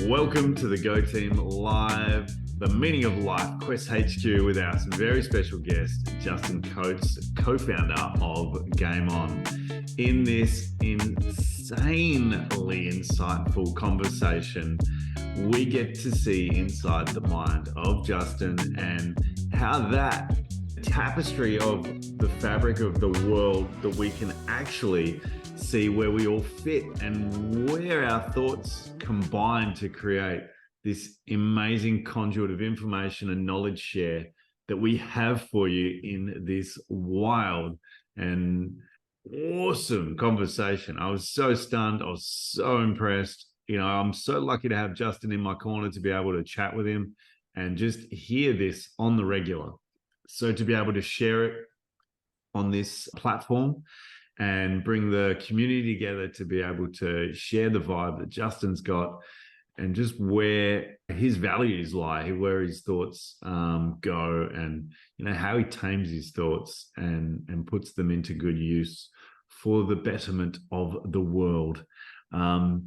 Welcome to the Go Team Live, the meaning of life, Quest HQ, with our very special guest, Justin Coates, co-founder of Game On. In this insanely insightful conversation, we get to see inside the mind of Justin and how that tapestry of the fabric of the world that we can actually see where we all fit and where our thoughts combine to create this amazing conduit of information and knowledge share that we have for you in this wild and awesome conversation. I was so stunned. I was so impressed. I'm so lucky to have Justin in my corner to be able to chat with him and just hear this on the regular. So to be able to share it on this platform and bring the community together to be able to share the vibe that Justin's got and just where his values lie, where his thoughts go, and how he tames his thoughts and puts them into good use for the betterment of the world.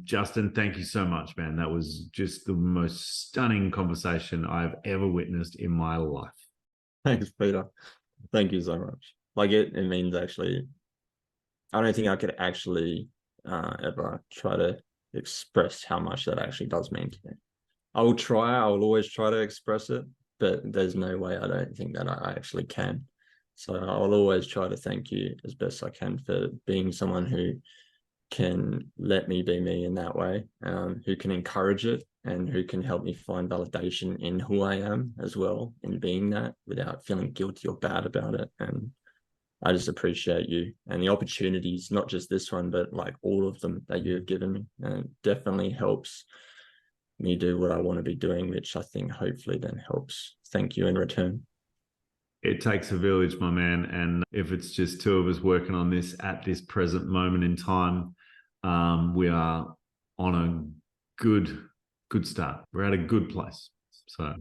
Justin, thank you so much, man. That was just the most stunning conversation I've ever witnessed in my life. Thanks, Peter. Thank you so much. It means actually, I don't think I could actually ever try to express how much that actually does mean to me. I will always try to express it, but there's no way I don't think that I actually can. So I'll always try to thank you as best I can for being someone who can let me be me in that way, who can encourage it and who can help me find validation in who I am as well, in being that without feeling guilty or bad about it. And I just appreciate you and the opportunities, not just this one, but all of them that you have given me. And it definitely helps me do what I want to be doing, which I think hopefully then helps thank you in return. It takes a village, my man. And if it's just two of us working on this at this present moment in time, we are on a good start. We're at a good place. So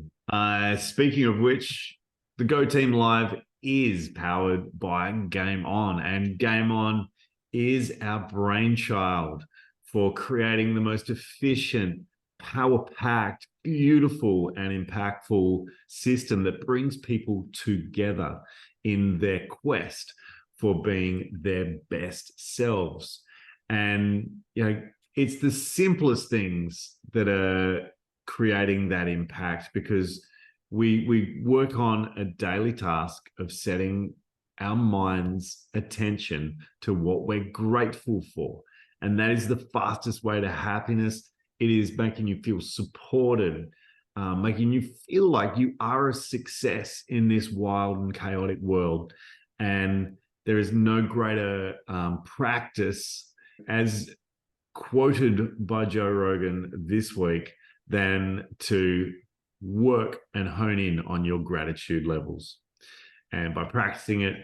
speaking of which, the Go Team Live is powered by Game On, and Game On is our brainchild for creating the most efficient, power-packed, beautiful and impactful system that brings people together in their quest for being their best selves. And it's the simplest things that are creating that impact, because we work on a daily task of setting our mind's attention to what we're grateful for. And that is the fastest way to happiness. It is making you feel supported, making you feel like you are a success in this wild and chaotic world. And there is no greater practice, as quoted by Joe Rogan this week, than to work and hone in on your gratitude levels. And by practicing it,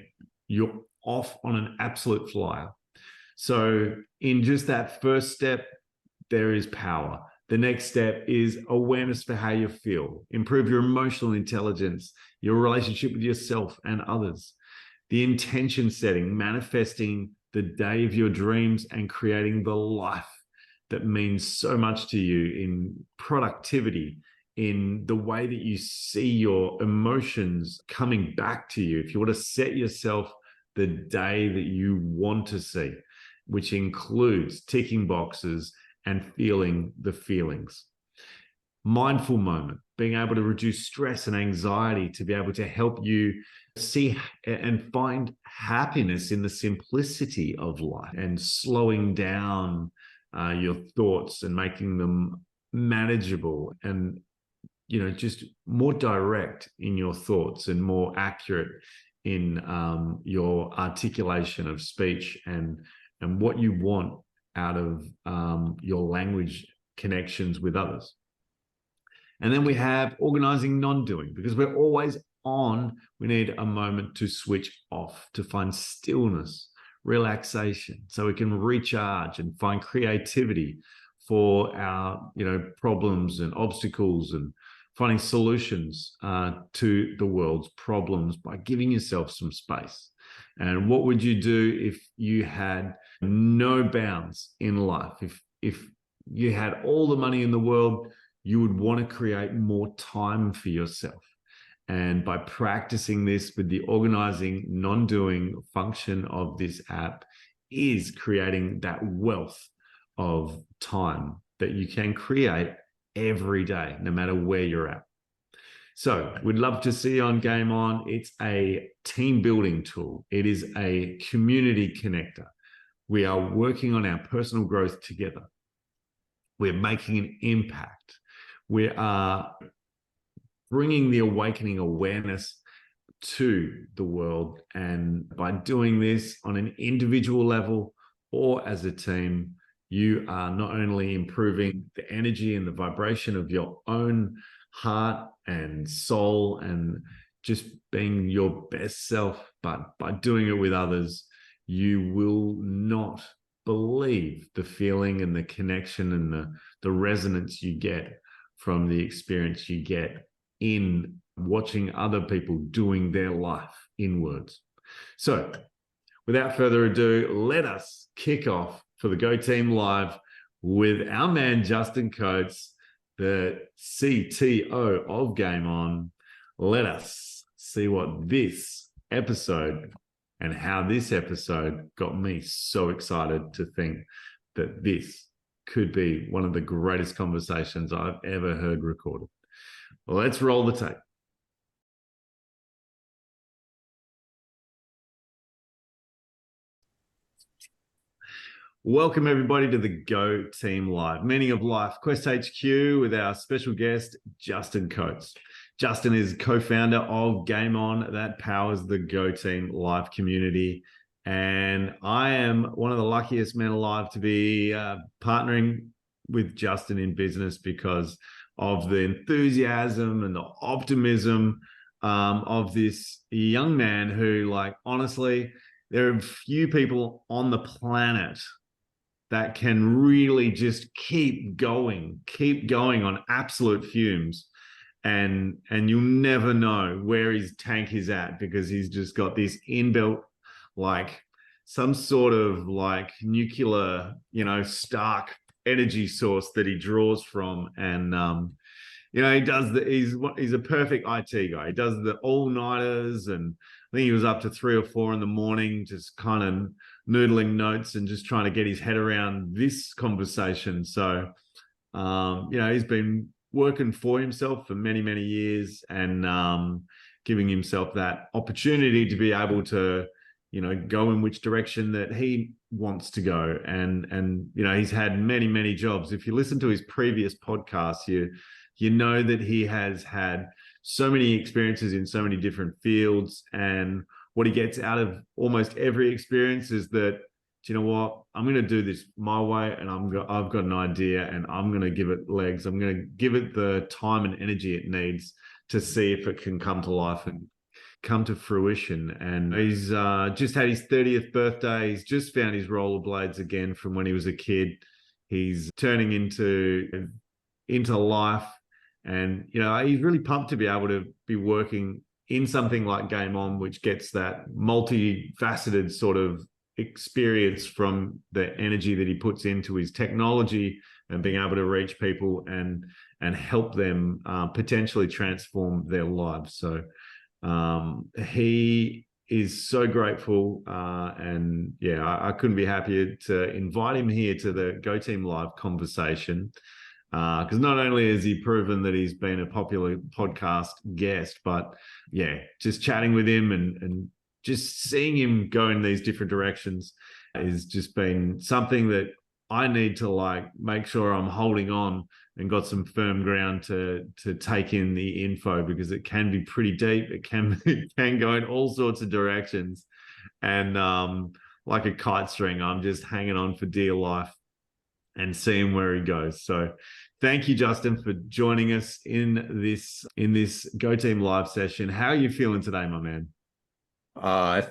you're off on an absolute flyer. So in just that first step, there is power. The next step is awareness for how you feel. Improve your emotional intelligence, your relationship with yourself and others. The intention setting, manifesting the day of your dreams and creating the life that means so much to you in productivity, in the way that you see your emotions coming back to you. If you want to set yourself the day that you want to see, which includes ticking boxes and feeling the feelings. Mindful moment, being able to reduce stress and anxiety, to be able to help you see and find happiness in the simplicity of life, and slowing down your thoughts and making them manageable, and just more direct in your thoughts and more accurate in your articulation of speech and what you want out of your language connections with others. And then we have organizing non-doing, because we're always on. We need a moment to switch off, to find stillness, relaxation, so we can recharge and find creativity for our problems and obstacles, and finding solutions to the world's problems by giving yourself some space. And what would you do if you had no bounds in life? If you had all the money in the world, you would want to create more time for yourself. And by practicing this with the organizing, non-doing function of this app is creating that wealth of time that you can create every day, no matter where you're at. So we'd love to see you on Game On. It's a team building tool. It is a community connector. We are working on our personal growth together. We're making an impact. We are bringing the awakening awareness to the world. And by doing this on an individual level or as a team, you are not only improving the energy and the vibration of your own heart and soul and just being your best self, but by doing it with others, you will not believe the feeling and the connection and the resonance you get from the experience you get in watching other people doing their life inwards. So without further ado, let us kick off for the Go Team Live with our man, Justin Coates, the CTO of Game On. Let us see what this episode and how this episode got me so excited to think that this could be one of the greatest conversations I've ever heard recorded. Let's roll the tape. Welcome, everybody, to the Go Team Live, Meaning of Life, Quest HQ, with our special guest, Justin Coates. Justin is co-founder of Game On, that powers the Go Team Live community. And I am one of the luckiest men alive to be partnering with Justin in business because of the enthusiasm and the optimism of this young man who, like, honestly, there are few people on the planet that can really just keep going on absolute fumes. And you'll never know where his tank is at because he's just got this inbuilt, like some sort of like nuclear, stark energy source that he draws from. And, he does he's a perfect IT guy. He does the all-nighters, and I think he was up to 3 or 4 in the morning, just kind of noodling notes and just trying to get his head around this conversation. So, he's been working for himself for many, many years and giving himself that opportunity to be able to, go in which direction that he wants to go. And he's had many, many jobs. If you listen to his previous podcasts, you know that he has had so many experiences in so many different fields. And what he gets out of almost every experience is that, do you know what? I'm going to do this my way, and I've got an idea, and I'm going to give it legs. I'm going to give it the time and energy it needs to see if it can come to life and come to fruition. And he's just had his 30th birthday. He's just found his rollerblades again from when he was a kid. He's turning into life, and he's really pumped to be able to be working in something like Game On, which gets that multifaceted sort of experience from the energy that he puts into his technology and being able to reach people and help them potentially transform their lives. So he is so grateful, and I couldn't be happier to invite him here to the Go Team Live conversation, because not only has he proven that he's been a popular podcast guest, but just chatting with him and just seeing him go in these different directions has just been something that I need to make sure I'm holding on and got some firm ground to take in the info, because it can be pretty deep. It can go in all sorts of directions. And like a kite string, I'm just hanging on for dear life and seeing where he goes. So thank you, Justin, for joining us in this Go Team Live session. How are you feeling today, my man? I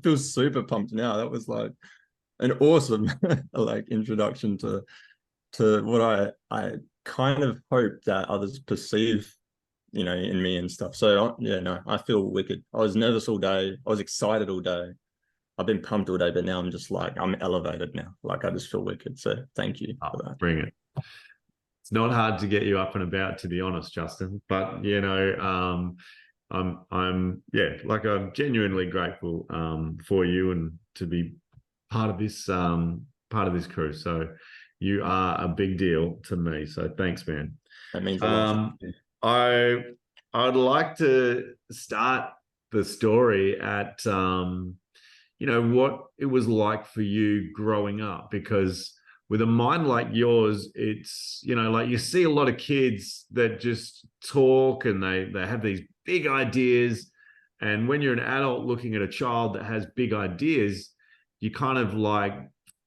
feel super pumped now. That was like an awesome introduction to what I kind of hope that others perceive, in me and stuff. So I feel wicked. I was nervous all day. I was excited all day. I've been pumped all day, but now I'm just like, I'm elevated now. Like I just feel wicked. So thank you for that. Bring it. It's not hard to get you up and about, to be honest, Justin. But I'm genuinely grateful for you and to be part of this crew. So you are a big deal to me. So thanks, man. That means a lot. I I'd like to start the story at what it was like for you growing up, because with a mind like yours, it's like you see a lot of kids that just talk and they have these big ideas, and when you're an adult looking at a child that has big ideas, you kind of like,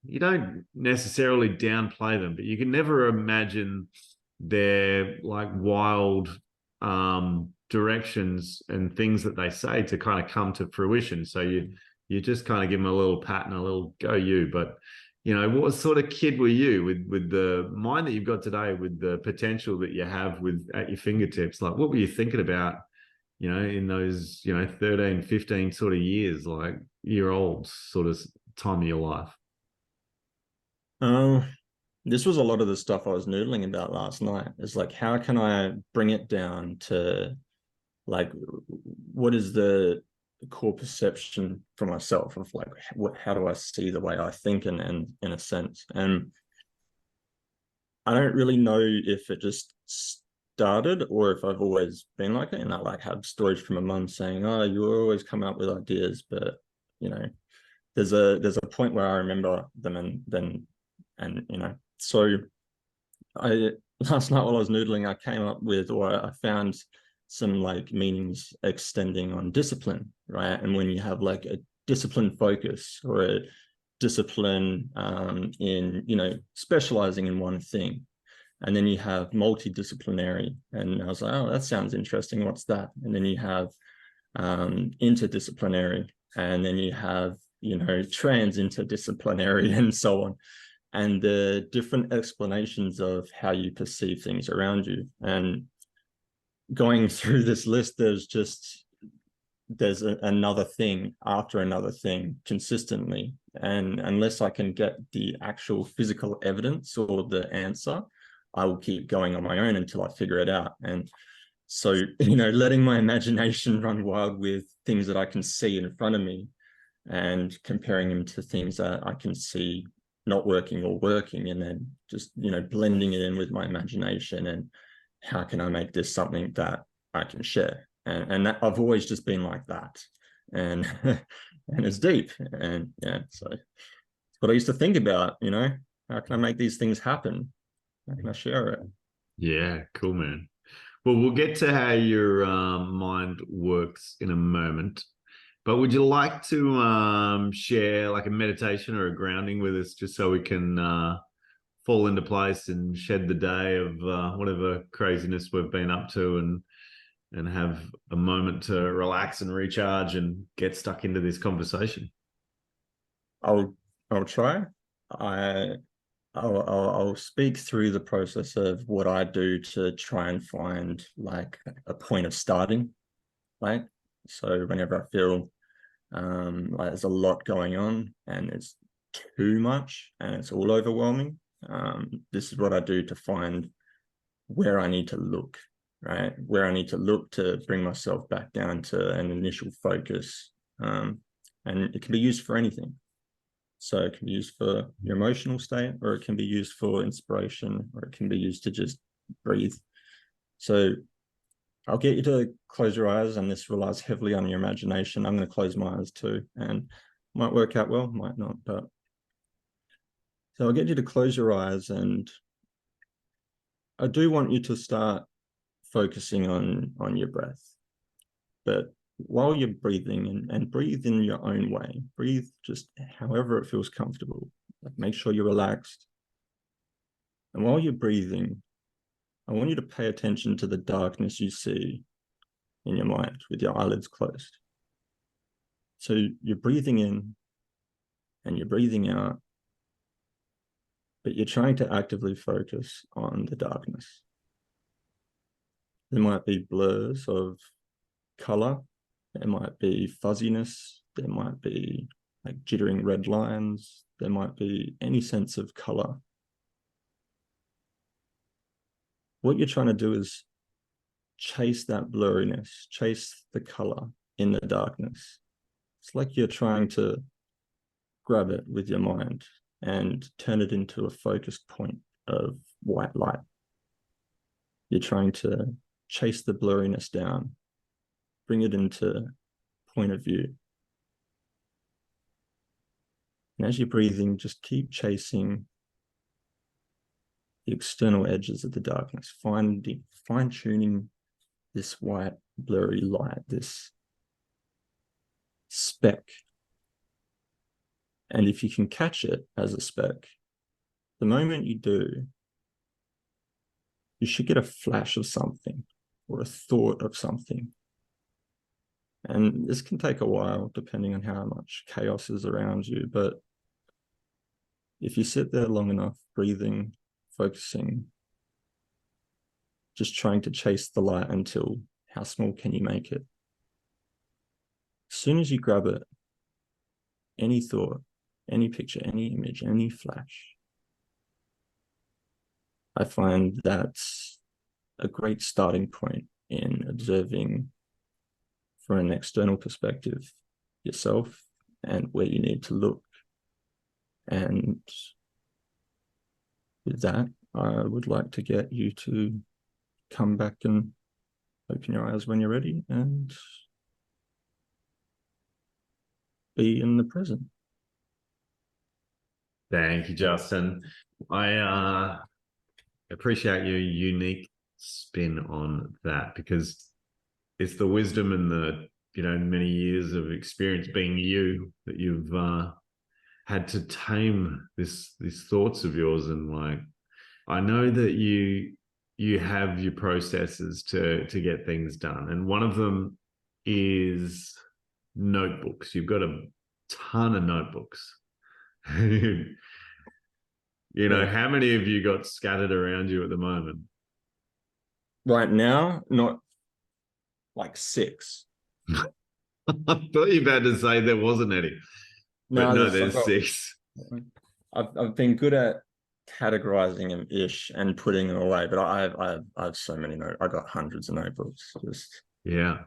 you don't necessarily downplay them, but you can never imagine their like wild directions and things that they say to kind of come to fruition. So you just kind of give them a little pat and a little go you. But what sort of kid were you with the mind that you've got today, with the potential that you have with at your fingertips? Like, what were you thinking about, in those, 13, 15 sort of years, like year old sort of time of your life? This was a lot of the stuff I was noodling about last night. It's like, how can I bring it down to like, what is the core perception for myself of like, how do I see the way I think, and in a sense. And I don't really know if it just started or if I've always been like it. And I like have stories from my mum saying, oh, you always come up with ideas, but there's a point where I remember them, and so I last night while I was noodling, I came up with, or I found some like meanings extending on discipline, right? And when you have like a discipline focus or a discipline in specializing in one thing, and then you have multidisciplinary, and I was like, oh, that sounds interesting. What's that? And then you have interdisciplinary, and then you have trans interdisciplinary, and so on, and the different explanations of how you perceive things around you. And going through this list, there's another thing after another thing consistently, and unless I can get the actual physical evidence or the answer, I will keep going on my own until I figure it out. And so letting my imagination run wild with things that I can see in front of me and comparing them to things that I can see not working or working, and then just blending it in with my imagination, and how can I make this something that I can share. And that I've always just been like that, and and it's deep. And so it's what I used to think about. How can I make these things happen? How can I share it? Yeah, cool, man. Well, we'll get to how your mind works in a moment. But would you like to share like a meditation or a grounding with us, just so we can fall into place and shed the day of whatever craziness we've been up to, and have a moment to relax and recharge and get stuck into this conversation? I'll try. I'll speak through the process of what I do to try and find like a point of starting, right? So whenever I feel like there's a lot going on and it's too much and it's all overwhelming, this is what I do to find where I need to look, right? Where I need to look to bring myself back down to an initial focus. And it can be used for anything. So it can be used for your emotional state, or it can be used for inspiration, or it can be used to just breathe. So I'll get you to close your eyes, and this relies heavily on your imagination. I'm going to close my eyes too, and might work out well, might not. But so I'll get you to close your eyes, and I do want you to start focusing on your breath. But while you're breathing, and breathe in your own way, breathe just however it feels comfortable. Like make sure you're relaxed. And while you're breathing, I want you to pay attention to the darkness you see in your mind with your eyelids closed. So you're breathing in and you're breathing out, but you're trying to actively focus on the darkness. There might be blurs of color, there might be fuzziness, there might be like jittering red lines. There might be any sense of color. What you're trying to do is chase that blurriness, chase the color in the darkness. It's like you're trying to grab it with your mind and turn it into a focused point of white light. You're trying to chase the blurriness down, bring it into point of view. And as you're breathing, just keep chasing the external edges of the darkness, fine-tuning this white, blurry light, this speck. And if you can catch it as a speck, the moment you do, you should get a flash of something or a thought of something. And this can take a while, depending on how much chaos is around you. But if you sit there long enough, breathing, focusing, just trying to chase the light until how small can you make it? As soon as you grab it, any thought, any picture, any image, any flash, I find that's a great starting point in observing from an external perspective yourself and where you need to look. And with that, I would like to get you to come back and open your eyes when you're ready and be in the present. Thank you, Justin. I appreciate your unique spin on that, because it's the wisdom and the, many years of experience being you that you've had to tame these thoughts of yours. And like, I know that you have your processes to get things done, and one of them is notebooks. You've got a ton of notebooks. How many have you got scattered around you at the moment? Right now, not like 6. I thought you were about to say there wasn't any. But no, there's 6. I've been good at categorizing them ish and putting them away, but I have so many notes. I got hundreds of notebooks. Yeah.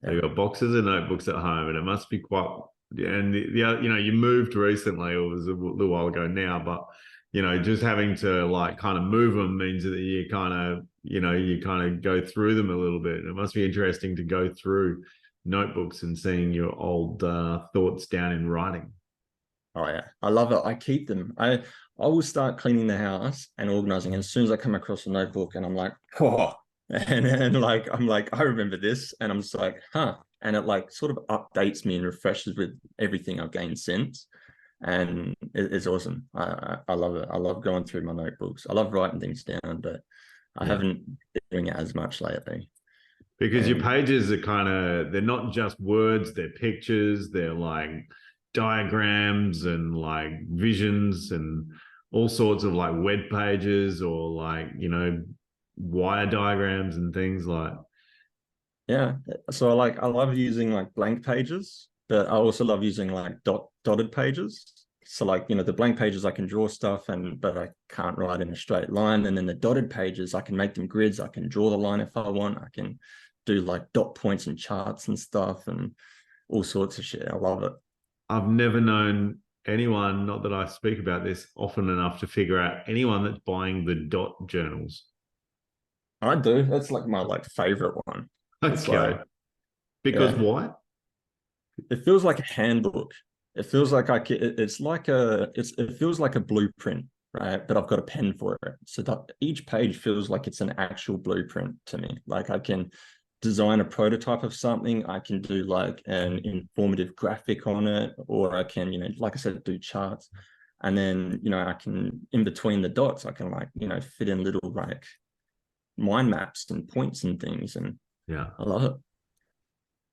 You've got boxes of notebooks at home, and it must be quite. And you moved recently, or it was a little while ago now, but just having to like kind of move them means that you kind of go through them a little bit. And it must be interesting to go through notebooks and seeing your old thoughts down in writing. Oh yeah, I love it. I keep them. I will start cleaning the house and organizing. And as soon as I come across a notebook, and I'm like, oh, and like I'm like, I remember this, and I'm just like, huh. And it like sort of updates me and refreshes with everything I've gained since. And it's awesome. I love it. I love going through my notebooks. I love writing things down, but I haven't been doing it as much lately. Because your pages are they're not just words, they're pictures, they're like diagrams and like visions and all sorts of like web pages, or like, wire diagrams and things like. Yeah. So I love using like blank pages, but I also love using like dotted pages. So like, the blank pages I can draw stuff but I can't write in a straight line. And then the dotted pages, I can make them grids. I can draw the line if I want. I can do like dot points and charts and stuff and all sorts of shit. I love it. I've never known anyone, not that I speak about this often enough, to figure out anyone that's buying the dot journals. I do. That's like my favorite one. Okay. Because why? It feels like a handbook. It feels like it feels like a blueprint, right? But I've got a pen for it. So that each page feels like it's an actual blueprint to me. Like I can design a prototype of something. I can do like an informative graphic on it, or I can, like I said, do charts. And then, I can, in between the dots, I can fit in little like mind maps and points and things. And yeah, I love it.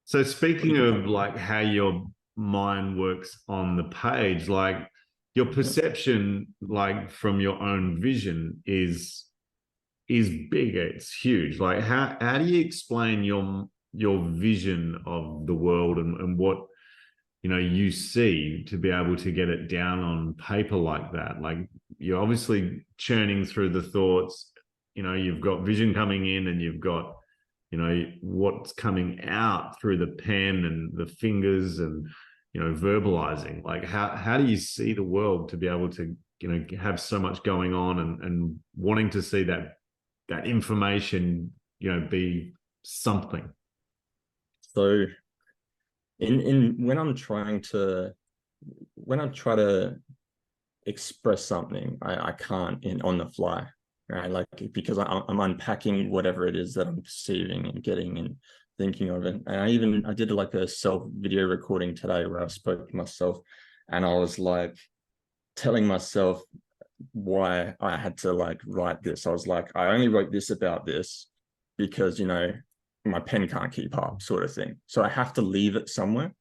So speaking of like how your mind works on the page, like your perception, like from your own vision is big. It's huge. Like how do you explain your vision of the world and what, you see, to be able to get it down on paper like that. Like, you're obviously churning through the thoughts. You've got vision coming in, and you've got what's coming out through the pen and the fingers, and verbalizing. Like, how do you see the world to be able to have so much going on, and wanting to see that information be something? So in when I'm trying to when I try to express something, I can't on the fly, right? Like, because I'm unpacking whatever it is that I'm perceiving and getting and thinking of it. And I did like a self video recording today where I spoke to myself, and I was like telling myself why I had to like write this. I was like, I only wrote this about this because my pen can't keep up, sort of thing. So I have to leave it somewhere.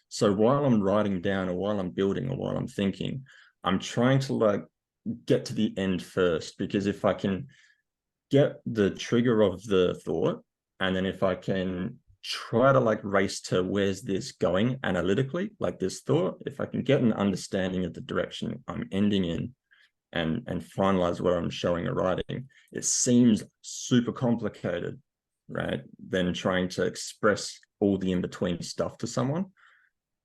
So while I'm writing down, or while I'm building, or while I'm thinking, I'm trying to like get to the end first, because if I can get the trigger of the thought, and then if I can try to like race to where's this going analytically, like this thought, if I can get an understanding of the direction I'm ending in, and finalize what I'm showing or writing, it seems super complicated, right? Than trying to express all the in-between stuff to someone.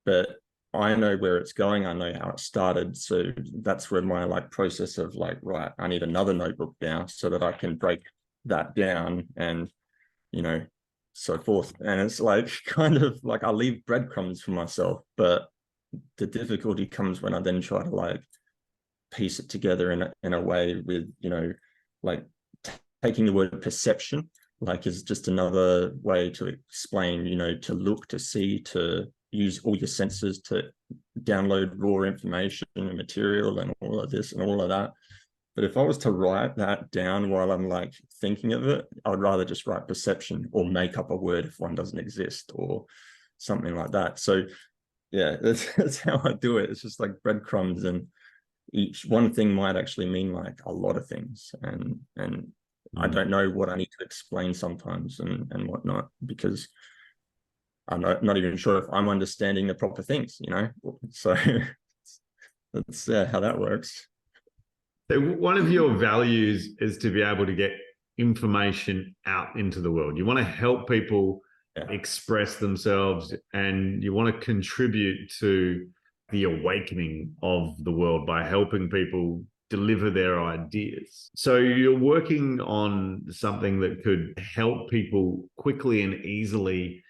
But I know where it's going. I know how it started. So that's where my like process of like, right, I need another notebook now so that I can break that down, and, so forth. And it's like, kind of like, I leave breadcrumbs for myself, but the difficulty comes when I then try to like piece it together in a way with, like taking the word perception, like, is just another way to explain, to look, to see, to use all your senses to download raw information and material and all of this and all of that. But if I was to write that down while I'm like thinking of it, I would rather just write perception, or make up a word if one doesn't exist, or something like that. So yeah, that's how I do it. It's just like breadcrumbs, and each one thing might actually mean like a lot of things, and I don't know what I need to explain sometimes, and whatnot, because I'm not even sure if I'm understanding the proper things, so that's how that works. So one of your values is to be able to get information out into the world. You want to help people express themselves, and you want to contribute to the awakening of the world by helping people deliver their ideas. So you're working on something that could help people quickly and easily,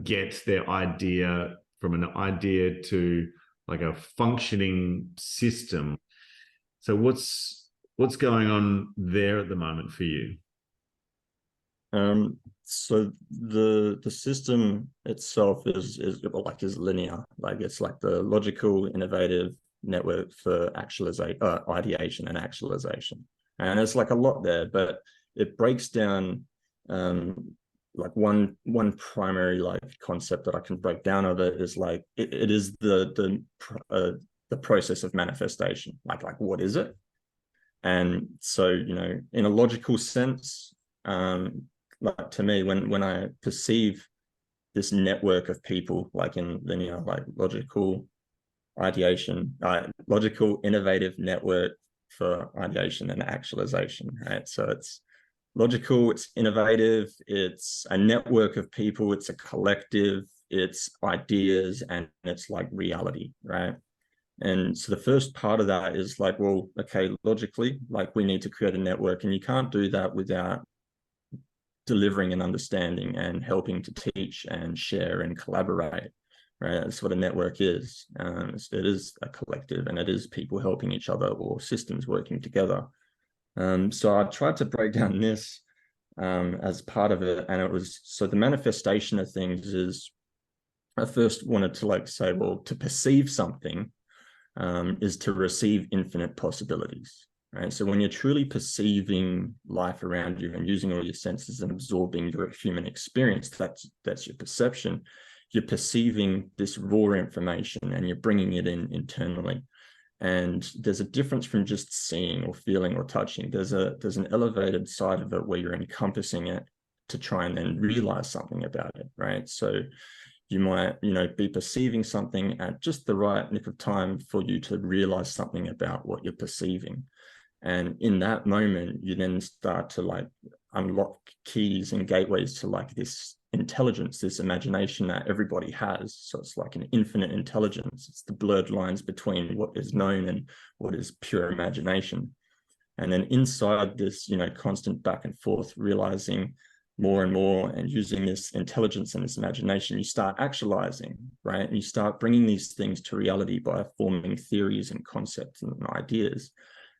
get their idea from an idea to like a functioning system. So what's going on there at the moment for you? So the system itself is linear. Like, it's like the logical innovative network for ideation and actualization. And it's like a lot there, but it breaks down like one primary like concept that I can break down of it is like it is the process of manifestation. Like what is it? And so, in a logical sense, like to me, when I perceive this network of people, like in linear, like logical ideation, logical innovative network for ideation and actualization, right? So it's logical, it's innovative, it's a network of people, it's a collective, it's ideas, and it's like reality, right? And so the first part of that is like, well, okay, logically, like, we need to create a network, and you can't do that without delivering an understanding and helping to teach and share and collaborate, right? That's what a network is. It is a collective, and it is people helping each other, or systems working together. So I tried to break down this as part of it, and it was, so the manifestation of things is, I first wanted to like say, well, to perceive something is to receive infinite possibilities, right? So when you're truly perceiving life around you and using all your senses and absorbing your human experience, that's your perception. You're perceiving this raw information, and you're bringing it in internally. And there's a difference from just seeing or feeling or touching. There's an elevated side of it where you're encompassing it to try and then realize something about it, right? So you might, be perceiving something at just the right nick of time for you to realize something about what you're perceiving. And in that moment, you then start to like unlock keys and gateways to like this intelligence, this imagination that everybody has. So it's like an infinite intelligence. It's the blurred lines between what is known and what is pure imagination. And then inside this, constant back and forth, realizing more and more and using this intelligence and this imagination, you start actualizing, right? And you start bringing these things to reality by forming theories and concepts and ideas.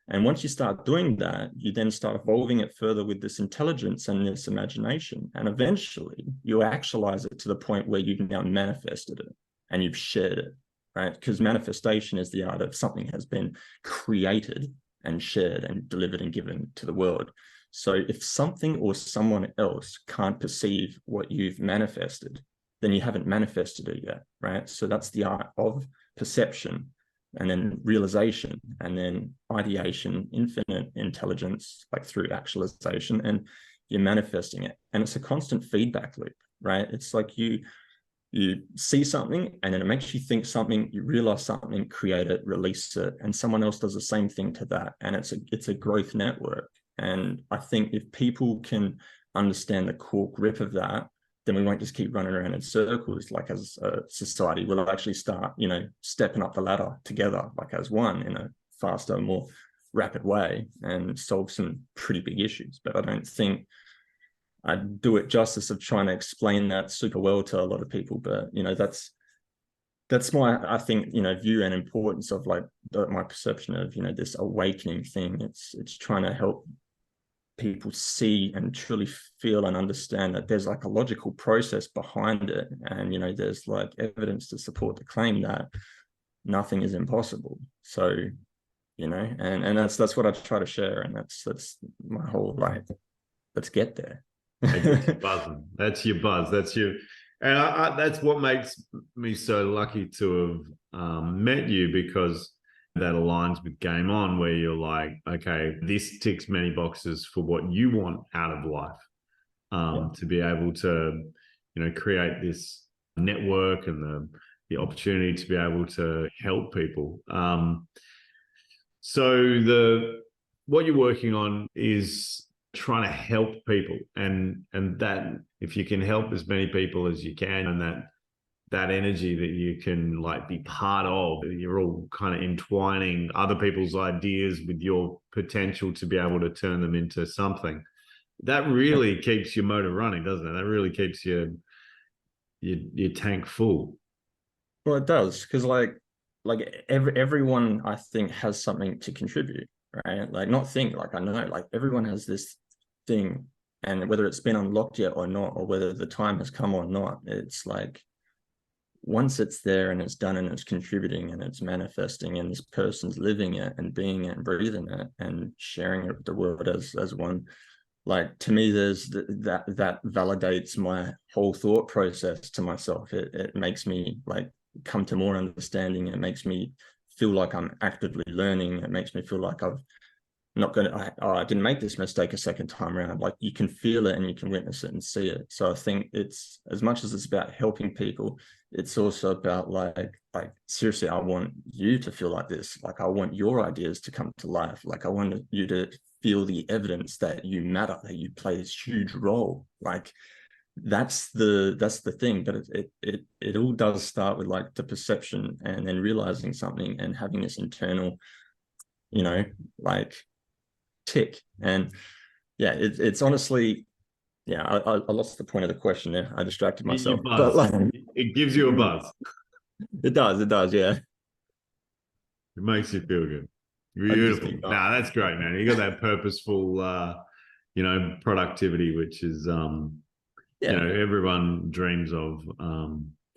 And once you start doing that, you then start evolving it further with this intelligence and this imagination. And eventually you actualize it to the point where you've now manifested it and you've shared it, right? Because manifestation is the art of something has been created and shared and delivered and given to the world. So if something or someone else can't perceive what you've manifested, then you haven't manifested it yet, right? So that's the art of perception, and then realization, and then ideation, infinite intelligence, like through actualization, and you're manifesting it. And it's a constant feedback loop, right? It's like you see something and then it makes you think something, you realize something, create it, release it, and someone else does the same thing to that. And it's a growth network. And I think if people can understand the core grip of that, then we won't just keep running around in circles. Like as a society, we'll actually start, stepping up the ladder together, like as one, in a faster, more rapid way, and solve some pretty big issues. But I don't think I do it justice of trying to explain that super well to a lot of people. But that's my, I think, view and importance of like my perception of this awakening thing. It's trying to help people see and truly feel and understand that there's like a logical process behind it, and there's like evidence to support the claim that nothing is impossible. So and that's what I try to share, and that's my whole like, let's get there. Buzzing. That's your buzz. That's you. And that's what makes me so lucky to have met you, because that aligns with Game On, where you're like, okay, this ticks many boxes for what you want out of life, to be able to, create this network and the opportunity to be able to help people. So what you're working on is trying to help people, and that if you can help as many people as you can, and that energy that you can like be part of, you're all kind of entwining other people's ideas with your potential to be able to turn them into something that really keeps your motor running, doesn't it? That really keeps your tank full. Well, it does, because like everyone I think has something to contribute, right? Like not think, like I know like everyone has this thing, and whether it's been unlocked yet or not, or whether the time has come or not, it's like once it's there and it's done and it's contributing and it's manifesting, and this person's living it and being it and breathing it and sharing it with the world as one, like to me there's that validates my whole thought process to myself. It makes me like come to more understanding. It makes me feel like I'm actively learning. It makes me feel like I've not going to, I didn't make this mistake a second time around. Like you can feel it and you can witness it and see it. So I think it's, as much as it's about helping people, it's also about like seriously, I want you to feel like this. Like I want your ideas to come to life. Like I want you to feel the evidence that you matter, that you play this huge role. Like that's the thing. But it all does start with like the perception, and then realizing something and having this internal, like tick. And yeah, it's honestly, yeah, I lost the point of the question there. I distracted myself. But like, it gives you a buzz. It does, yeah. It makes you feel good. Beautiful. Nah, that's great, man. You got that purposeful productivity, which is everyone dreams of. I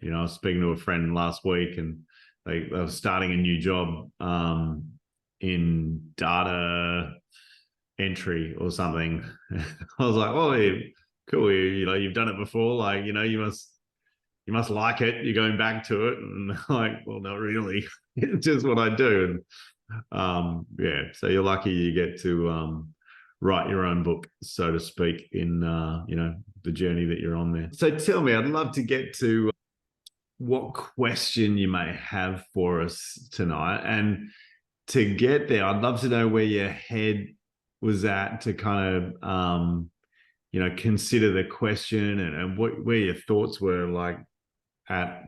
was speaking to a friend last week, and they were starting a new job in data entry or something. I was like, oh, yeah, cool. You've done it before. Like, you must like it. You're going back to it. And like, well, not really. It's just what I do. And so you're lucky you get to write your own book, so to speak, in the journey that you're on there. So tell me, I'd love to get to what question you may have for us tonight. And to get there, I'd love to know where your head was at to kind of, consider the question, and where your thoughts were like at,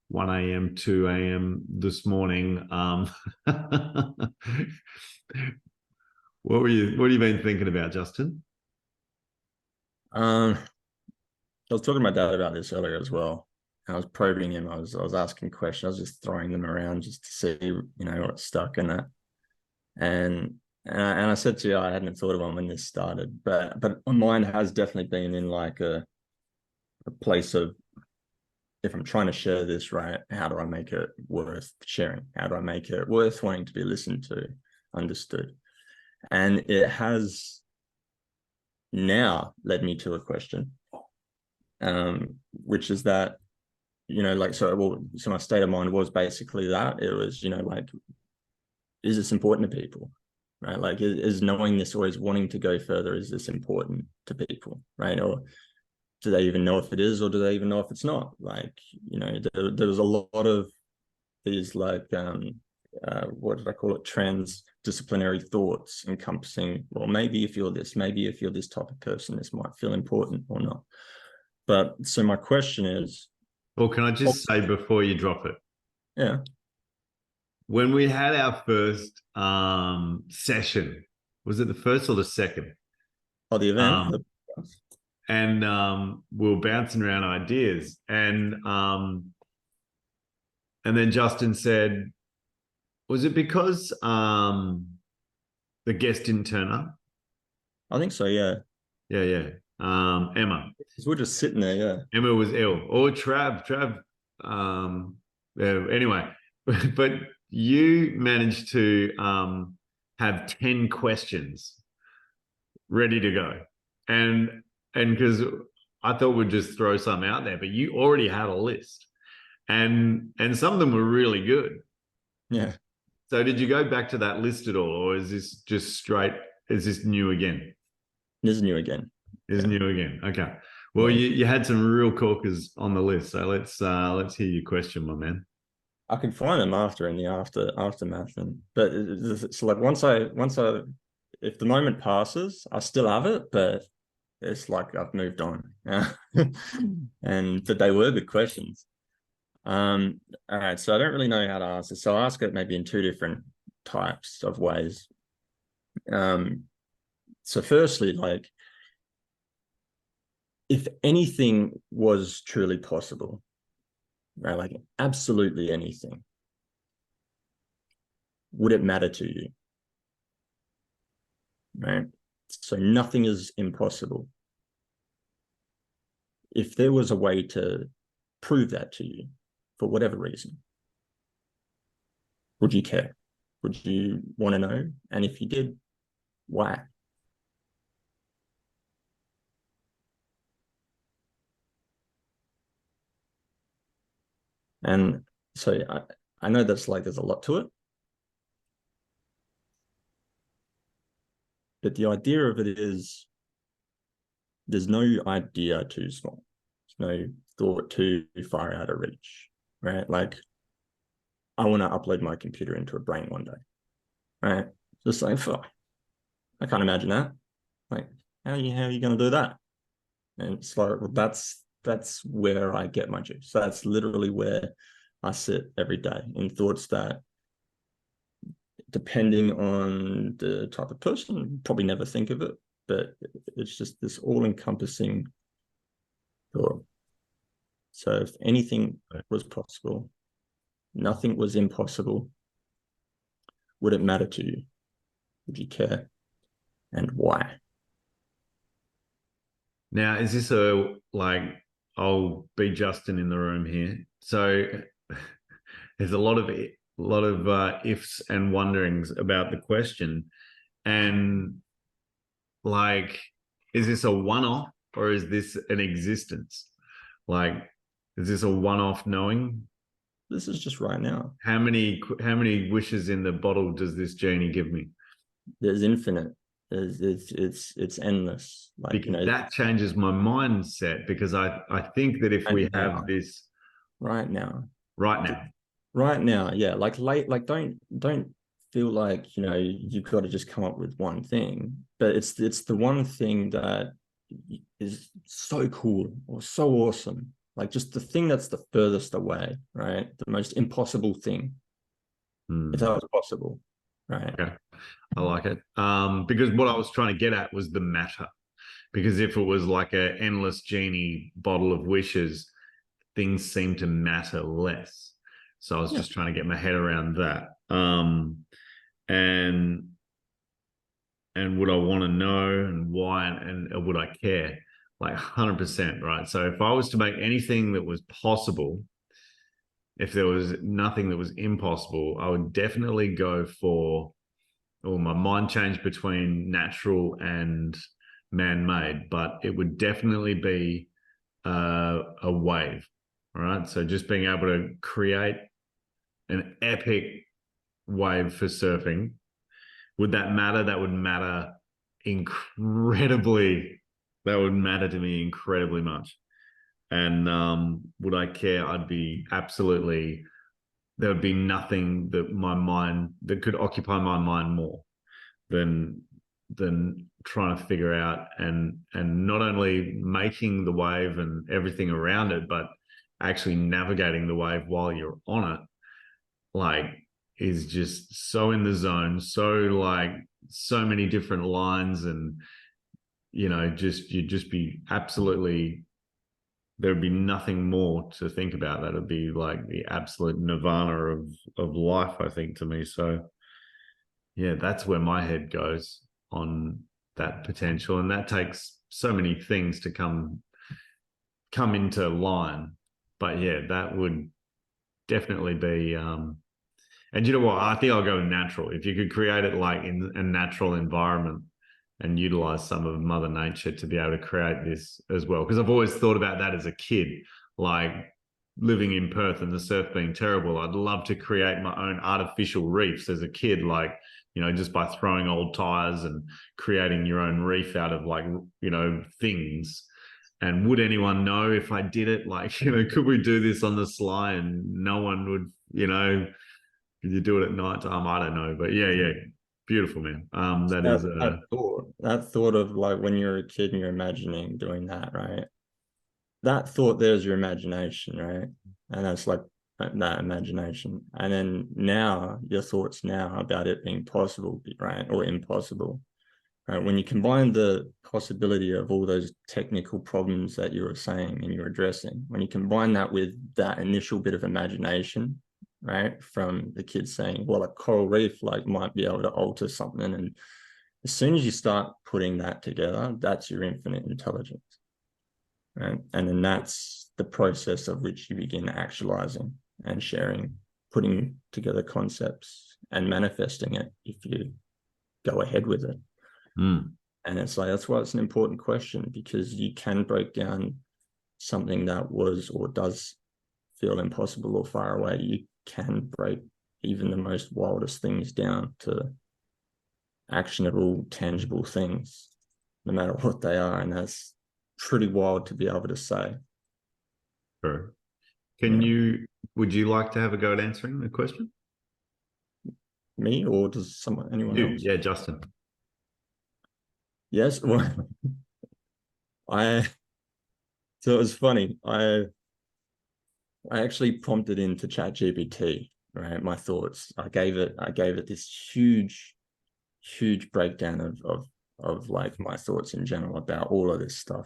1 a.m., 2 a.m. this morning. What have you been thinking about, Justin? I was talking to my dad about this earlier as well. I was probing him. I was asking questions. I was just throwing them around just to see, what stuck in that. And I said to you, I hadn't thought of one when this started, but mine has definitely been in like a place of, if I'm trying to share this, right, how do I make it worth sharing? How do I make it worth wanting to be listened to, understood? And it has now led me to a question, which is that, so my state of mind was basically that. It was, like, is this important to people, right? Like, is knowing this, or is wanting to go further, is this important to people, right? Or do they even know if it is, or do they even know if it's not? Like, there was a lot of these, like, what did I call it? Transdisciplinary thoughts encompassing, well, maybe if you're this type of person, this might feel important or not. But so my question is, Well, can I just say before you drop it? Yeah. When we had our first session, was it the first or the second? Oh, the event. And we were bouncing around ideas, and then Justin said, was it because the guest didn't turn up? I think so, yeah. Yeah. Emma. We're just sitting there, yeah. Emma was ill. Or Trav. Anyway, but you managed to have 10 questions ready to go. And because I thought we'd just throw some out there, but you already had a list. And some of them were really good. Yeah. So did you go back to that list at all, or is this just straight, is this new again? This is new again. New again. Okay. Well, you had some real corkers on the list. So let's hear your question, my man. I can find them in the aftermath, but it's like once I if the moment passes, I still have it, but it's like I've moved on. Yeah. But they were good questions. All right, so I don't really know how to ask this, so I'll ask it maybe in two different types of ways. So firstly, like, if anything was truly possible, right, like absolutely anything, would it matter to you? Right? So nothing is impossible. If there was a way to prove that to you, for whatever reason, would you care? Would you want to know? And if you did, why? And so I know that's like there's a lot to it, but the idea of it is there's no idea too small. There's no thought too far out of reach, right? Like, I want to upload my computer into a brain one day, right? Just like, I can't imagine that. Like, how are you going to do that? And it's like, well, that's where I get my juice. That's literally where I sit every day, in thoughts that, depending on the type of person, probably never think of it, but it's just this all-encompassing thought. So if anything was possible, nothing was impossible, would it matter to you? Would you care? And why? Now, is this I'll be Justin in the room here. So there's a lot of ifs and wonderings about the question. And like, is this a one-off, or is this an existence? Like, is this a one-off knowing? This is just right now. How many wishes in the bottle does this genie give me? There's infinite. It's endless. Like, that changes my mindset, because I think that if we have this right now. Right now. Right now, yeah. Like don't feel like, you know, you've got to just come up with one thing, but it's the one thing that is so cool or so awesome. Like just the thing that's the furthest away, right? The most impossible thing. If that was possible, right? Okay. I like it. Because what I was trying to get at was the matter. Because if it was like an endless genie bottle of wishes, things seem to matter less. So I was Yeah. just trying to get my head around that. And would I want to know and why and would I care? Like 100%, right? So if I was to make anything that was possible, if there was nothing that was impossible, I would definitely go for, or my mind changed between natural and man-made, but it would definitely be a wave. All right. So just being able to create an epic wave for surfing, would that matter? That would matter incredibly. That would matter to me incredibly much. And would I care? I'd be absolutely, there would be nothing that could occupy my mind more than trying to figure out and not only making the wave and everything around it, but actually navigating the wave while you're on it, like, is just so in the zone, so like so many different lines, and you'd just be absolutely, there'd be nothing more to think about. That'd be like the absolute nirvana of life, I think, to me. So yeah, that's where my head goes on that potential, and that takes so many things to come into line. But yeah, that would definitely be. And you know what? I think I'll go natural. If you could create it like in a natural environment and utilize some of Mother Nature to be able to create this as well, because I've always thought about that as a kid, like living in Perth and the surf being terrible. I'd love to create my own artificial reefs as a kid, like, just by throwing old tires and creating your own reef out of like, things. And would anyone know if I did it? Like, could we do this on the sly and no one would, could you do it at night time? I don't know. But yeah, beautiful, man. That is That thought of like when you're a kid and you're imagining doing that, right? That thought there's your imagination, right? And that's like that imagination. And then now your thoughts now about it being possible, right? Or impossible. Right? When you combine the possibility of all those technical problems that you were saying and you're addressing, when you combine that with that initial bit of imagination, right, from the kids saying, well, a coral reef like might be able to alter something, and as soon as you start putting that together, that's your infinite intelligence, right? And then that's the process of which you begin actualizing and sharing, putting together concepts and manifesting it if you go ahead with it. And it's like, that's why it's an important question, because you can break down something that was or does feel impossible or far away. You can break even the most wildest things down to actionable, tangible things, no matter what they are. And that's pretty wild to be able to say. Sure. Would you like to have a go at answering the question? Me, or does anyone else? Yeah, Justin. Yes. Well, so it was funny. I actually prompted into ChatGPT, right, my thoughts. I gave it this huge breakdown of like my thoughts in general about all of this stuff.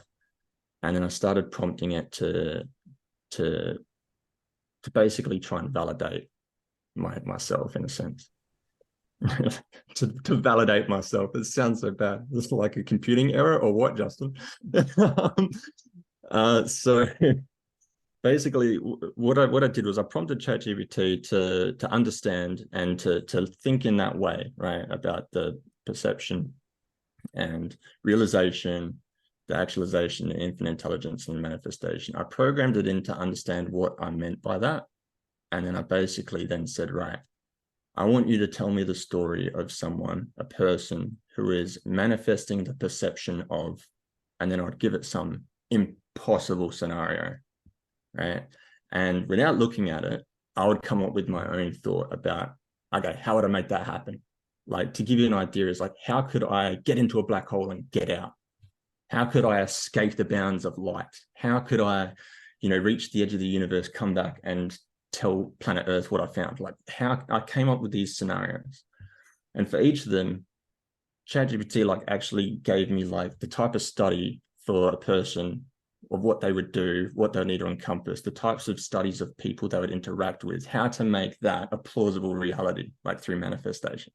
And then I started prompting it to basically try and validate myself in a sense. to validate myself. It sounds so bad. It's like a computing error or what, Justin? So basically what I did was I prompted ChatGPT to understand and to think in that way, right, about the perception and realization, the actualization, the infinite intelligence and manifestation. I programmed it in to understand what I meant by that. And then I basically then said, right, I want you to tell me the story of someone, a person who is manifesting the perception of, and then I'd give it some impossible scenario, right? And without looking at it, I would come up with my own thought about, okay, how would I make that happen? Like, to give you an idea, is like, how could I get into a black hole and get out? How could I escape the bounds of light? How could I, reach the edge of the universe, come back and tell planet Earth what I found? Like, how I came up with these scenarios. And for each of them, ChatGPT like actually gave me like the type of study for a person of what they would do, what they need to encompass, the types of studies of people they would interact with, how to make that a plausible reality, like through manifestation.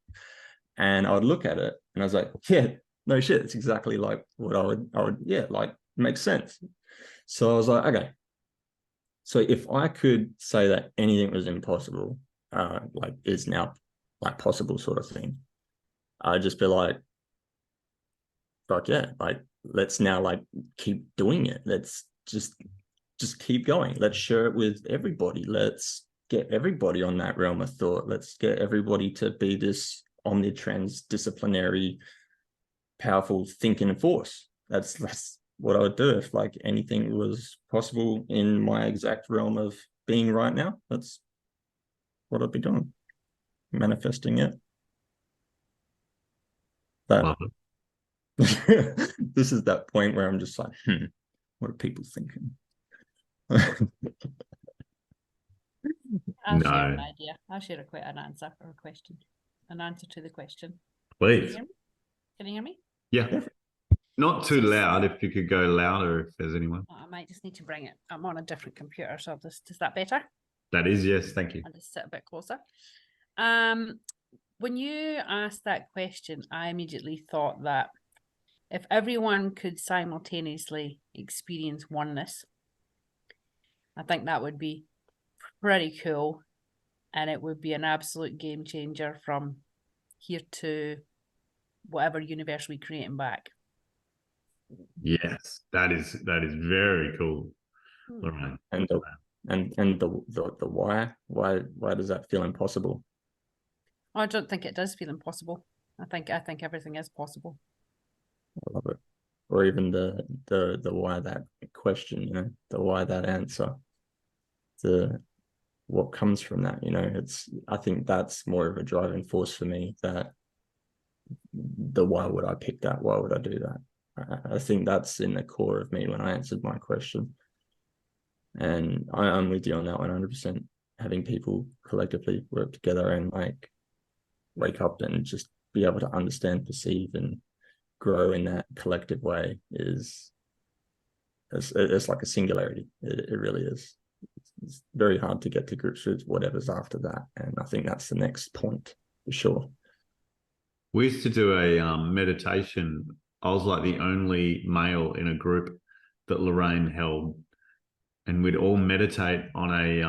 And I would look at it and I was like, yeah, no shit, it's exactly like what yeah, like makes sense. So I was like, okay. So if I could say that anything was impossible, like is now like possible sort of thing, I'd just be like, fuck yeah, like let's now like keep doing it. Let's just keep going. Let's share it with everybody. Let's get everybody on that realm of thought. Let's get everybody to be this omnitransdisciplinary, powerful thinking force. That's what I would do if like anything was possible in my exact realm of being right now. That's what I'd be doing, manifesting it. But Love it. this is that point where I'm just like, what are people thinking? I'll share No, an idea. I'll share an answer or a question. An answer to the question. Can you please. hear me? Can you hear me? Yeah. Not too loud. If you could go louder, if there's anyone. Oh, I might just need to bring it. I'm on a different computer, so is that better? That is, yes. Thank you. I'll just sit a bit closer. When you asked that question, I immediately thought that if everyone could simultaneously experience oneness, I think that would be pretty cool, and it would be an absolute game changer from here to whatever universe we create and back. Yes, that is very cool, Lorraine. And the why does that feel impossible? I don't think it does feel impossible. I think everything is possible. I love it. Or even the why that question, the why that answer, the what comes from that, I think that's more of a driving force for me, that the why would I pick that? Why would I do that? I think that's in the core of me when I answered my question. And I'm with you on that 100%. Having people collectively work together and like wake up and just be able to understand, perceive, and grow in that collective way is it's like a singularity. It really is. It's very hard to get to grips with whatever's after that, and I think that's the next point for sure. We used to do a meditation. I was like the only male in a group that Lorraine held, and we'd all meditate on a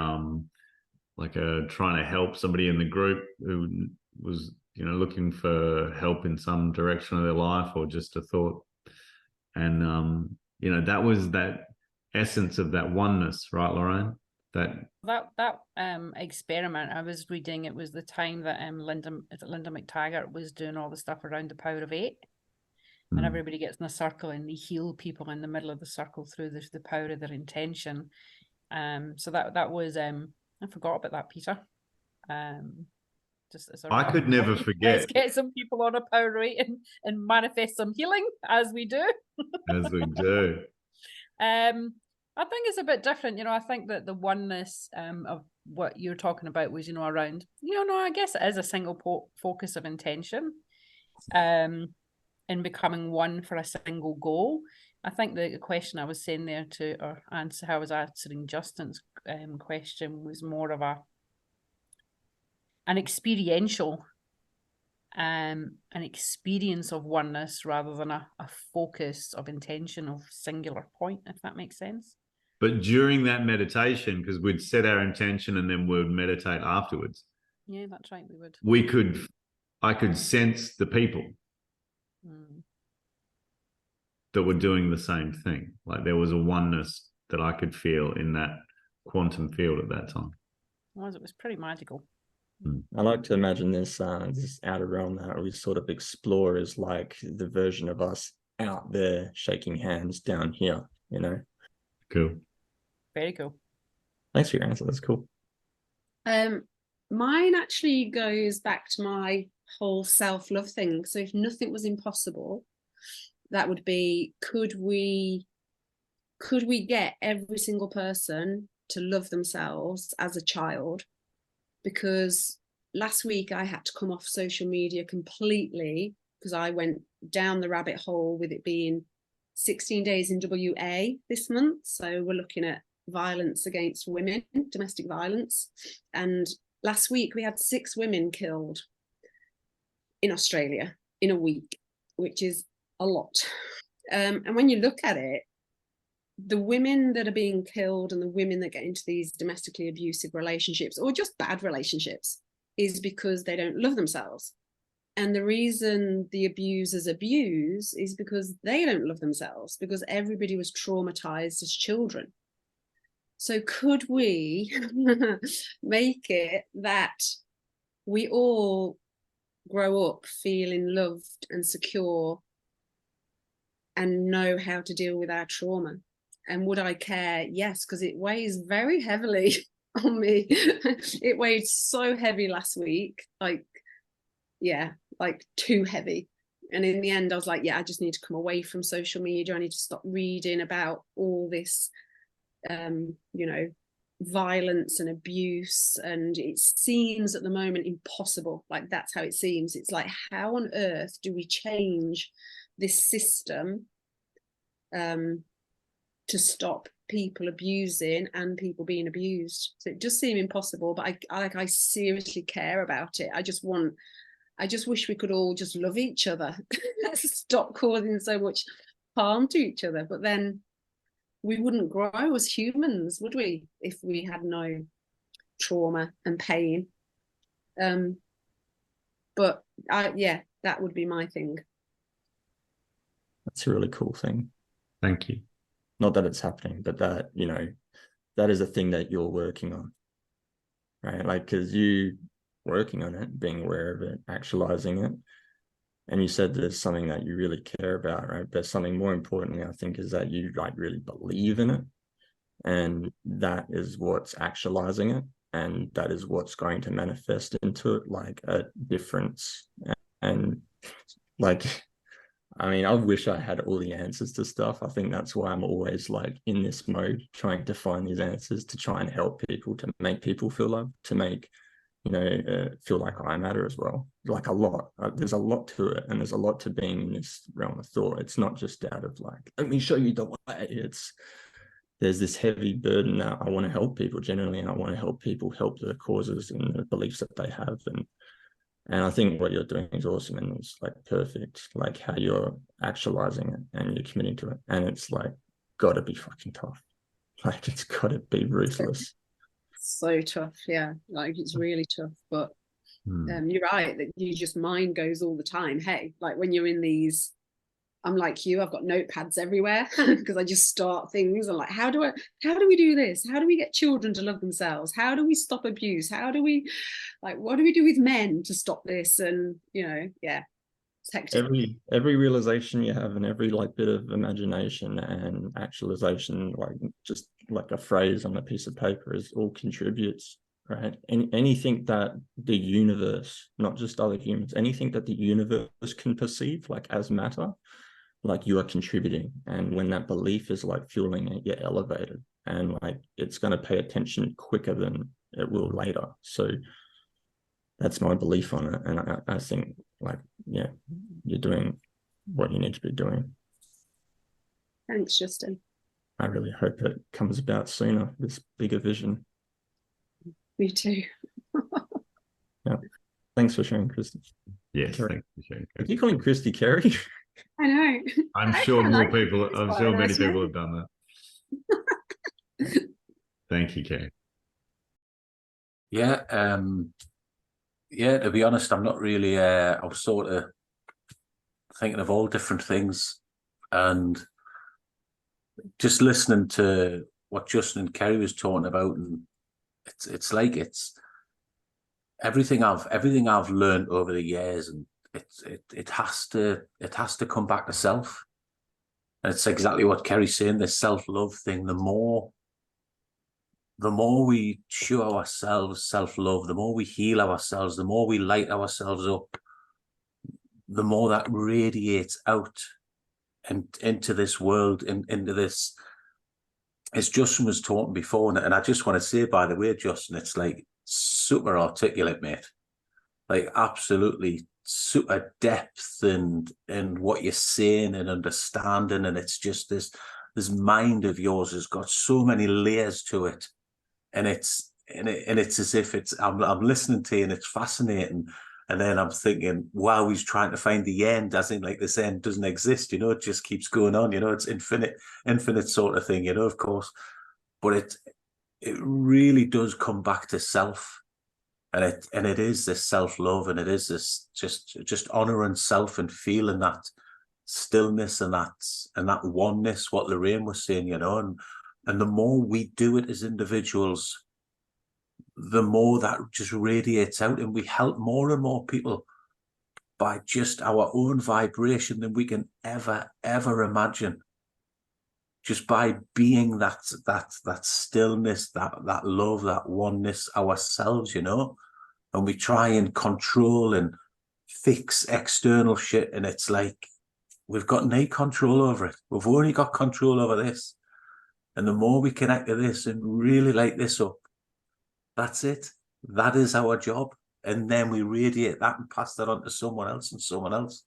trying to help somebody in the group who was looking for help in some direction of their life or just a thought. And that was that essence of that oneness, right, Lorraine? That experiment I was reading, it was the time that Linda McTaggart was doing all the stuff around the power of 8. And everybody gets in a circle and they heal people in the middle of the circle through the power of their intention. So that was I forgot about that, Peter. Just as I could never forget. Let's get some people on a power rate and manifest some healing as we do. As we do. I think it's a bit different. I think that the oneness of what you're talking about was, around, I guess it is a single focus of intention, in becoming one for a single goal. I think the question I was saying there or answer how I was answering Justin's question was more of an experiential, an experience of oneness rather than a focus of intention of singular point, if that makes sense. But during that meditation, because we'd set our intention and then we'd meditate afterwards. Yeah, that's right. We would. I could sense the people that were doing the same thing. Like there was a oneness that I could feel in that quantum field at that time. It was pretty magical. I like to imagine this outer realm that we sort of explore as like the version of us out there shaking hands down here, Cool. Very cool. Thanks for your answer. That's cool. Mine actually goes back to my whole self-love thing. So if nothing was impossible, that would be, could we get every single person to love themselves as a child? Because last week I had to come off social media completely because I went down the rabbit hole with it being 16 days in WA this month. So we're looking at violence against women, domestic violence. And last week we had 6 women killed in Australia in a week, which is a lot. And when you look at it, the women that are being killed and the women that get into these domestically abusive relationships or just bad relationships is because they don't love themselves. And the reason the abusers abuse is because they don't love themselves, because everybody was traumatized as children. So could we make it that we all grow up feeling loved and secure and know how to deal with our trauma? And would I care? Yes, because it weighs very heavily on me. It weighed so heavy last week, like too heavy. And in the end, I was like, yeah, I just need to come away from social media. I need to stop reading about all this, violence and abuse. And it seems at the moment impossible. Like, that's how it seems. It's like, how on earth do we change this system to stop people abusing and people being abused? So it does seem impossible, but I seriously care about it. I just wish we could all just love each other. Stop causing so much harm to each other. But then we wouldn't grow as humans, would we, if we had no trauma and pain? But that would be my thing. That's a really cool thing. Thank you. Not that it's happening, but that, that is a thing that you're working on, right? Like, because you working on it, being aware of it, actualizing it. And you said there's something that you really care about, right? But something more importantly, I think, is that you really believe in it. And that is what's actualizing it. And that is what's going to manifest into it, like a difference. And I wish I had all the answers to stuff. I think that's why I'm always in this mode, trying to find these answers, to try and help people, to make people feel loved, to make feel like I matter as well. Like, a lot. There's a lot to it, and there's a lot to being in this realm of thought. It's not just out of let me show you the way. There's this heavy burden that I want to help people generally, and I want to help people help the causes and the beliefs that they have. And I think what you're doing is awesome, and it's perfect, how you're actualizing it and you're committing to it. And it's gotta be fucking tough. It's gotta be ruthless. So tough, yeah. It's really tough, but you're right that you just, mind goes all the time. Hey, when you're in these, I'm like you, I've got notepads everywhere because I just start things and how do we do this? How do we get children to love themselves? How do we stop abuse? How do we, what do we do with men to stop this? And it's hectic. Every realization you have, and every bit of imagination and actualization, just a phrase on a piece of paper, is all contributes, right? And anything that the universe, not just other humans, anything that the universe can perceive as matter, you are contributing. And when that belief is fueling it, you're elevated, and it's going to pay attention quicker than it will later. So that's my belief on it. And I think you're doing what you need to be doing. Thanks, Justin. I really hope it comes about sooner, this bigger vision. Me too. Yeah. Thanks for sharing, Christy. Yes, Kerry. thanks for sharing. Did you call him Christy Kerry? I know. I'm sure many people have done that. Thank you, Kerry. Yeah, to be honest, I'm not really, I was sort of thinking of all different things, and just listening to what Justin and Kerry was talking about, and it's everything I've learned over the years, and it has to come back to self. And it's exactly what Kerry's saying, this self-love thing. The more the more we show ourselves self-love, the more we heal ourselves, the more we light ourselves up, the more that radiates out and into this world, into this. As Justin was talking before, and I just want to say, by the way, Justin, it's like super articulate, mate. Like absolutely super depth and what you're saying and understanding, and it's just this mind of yours has got so many layers to it, and it's as if it's I'm listening to you and it's fascinating, and then I'm thinking, wow, he's trying to find the end, as in like this end doesn't exist, you know, it just keeps going on, you know, it's infinite sort of thing, you know, of course, but it really does come back to self. And it is this self-love, and it is this just honoring self and feeling that stillness and that oneness, what Lorraine was saying, you know, and the more we do it as individuals, the more that just radiates out, and we help more and more people by just our own vibration than we can ever imagine. Just by being that stillness, that love, that oneness ourselves, you know. And we try and control and fix external shit, and it's like we've got no control over it. We've only got control over this. And the more we connect to this and really light this up, that's it. That is our job. And then we radiate that and pass that on to someone else and someone else.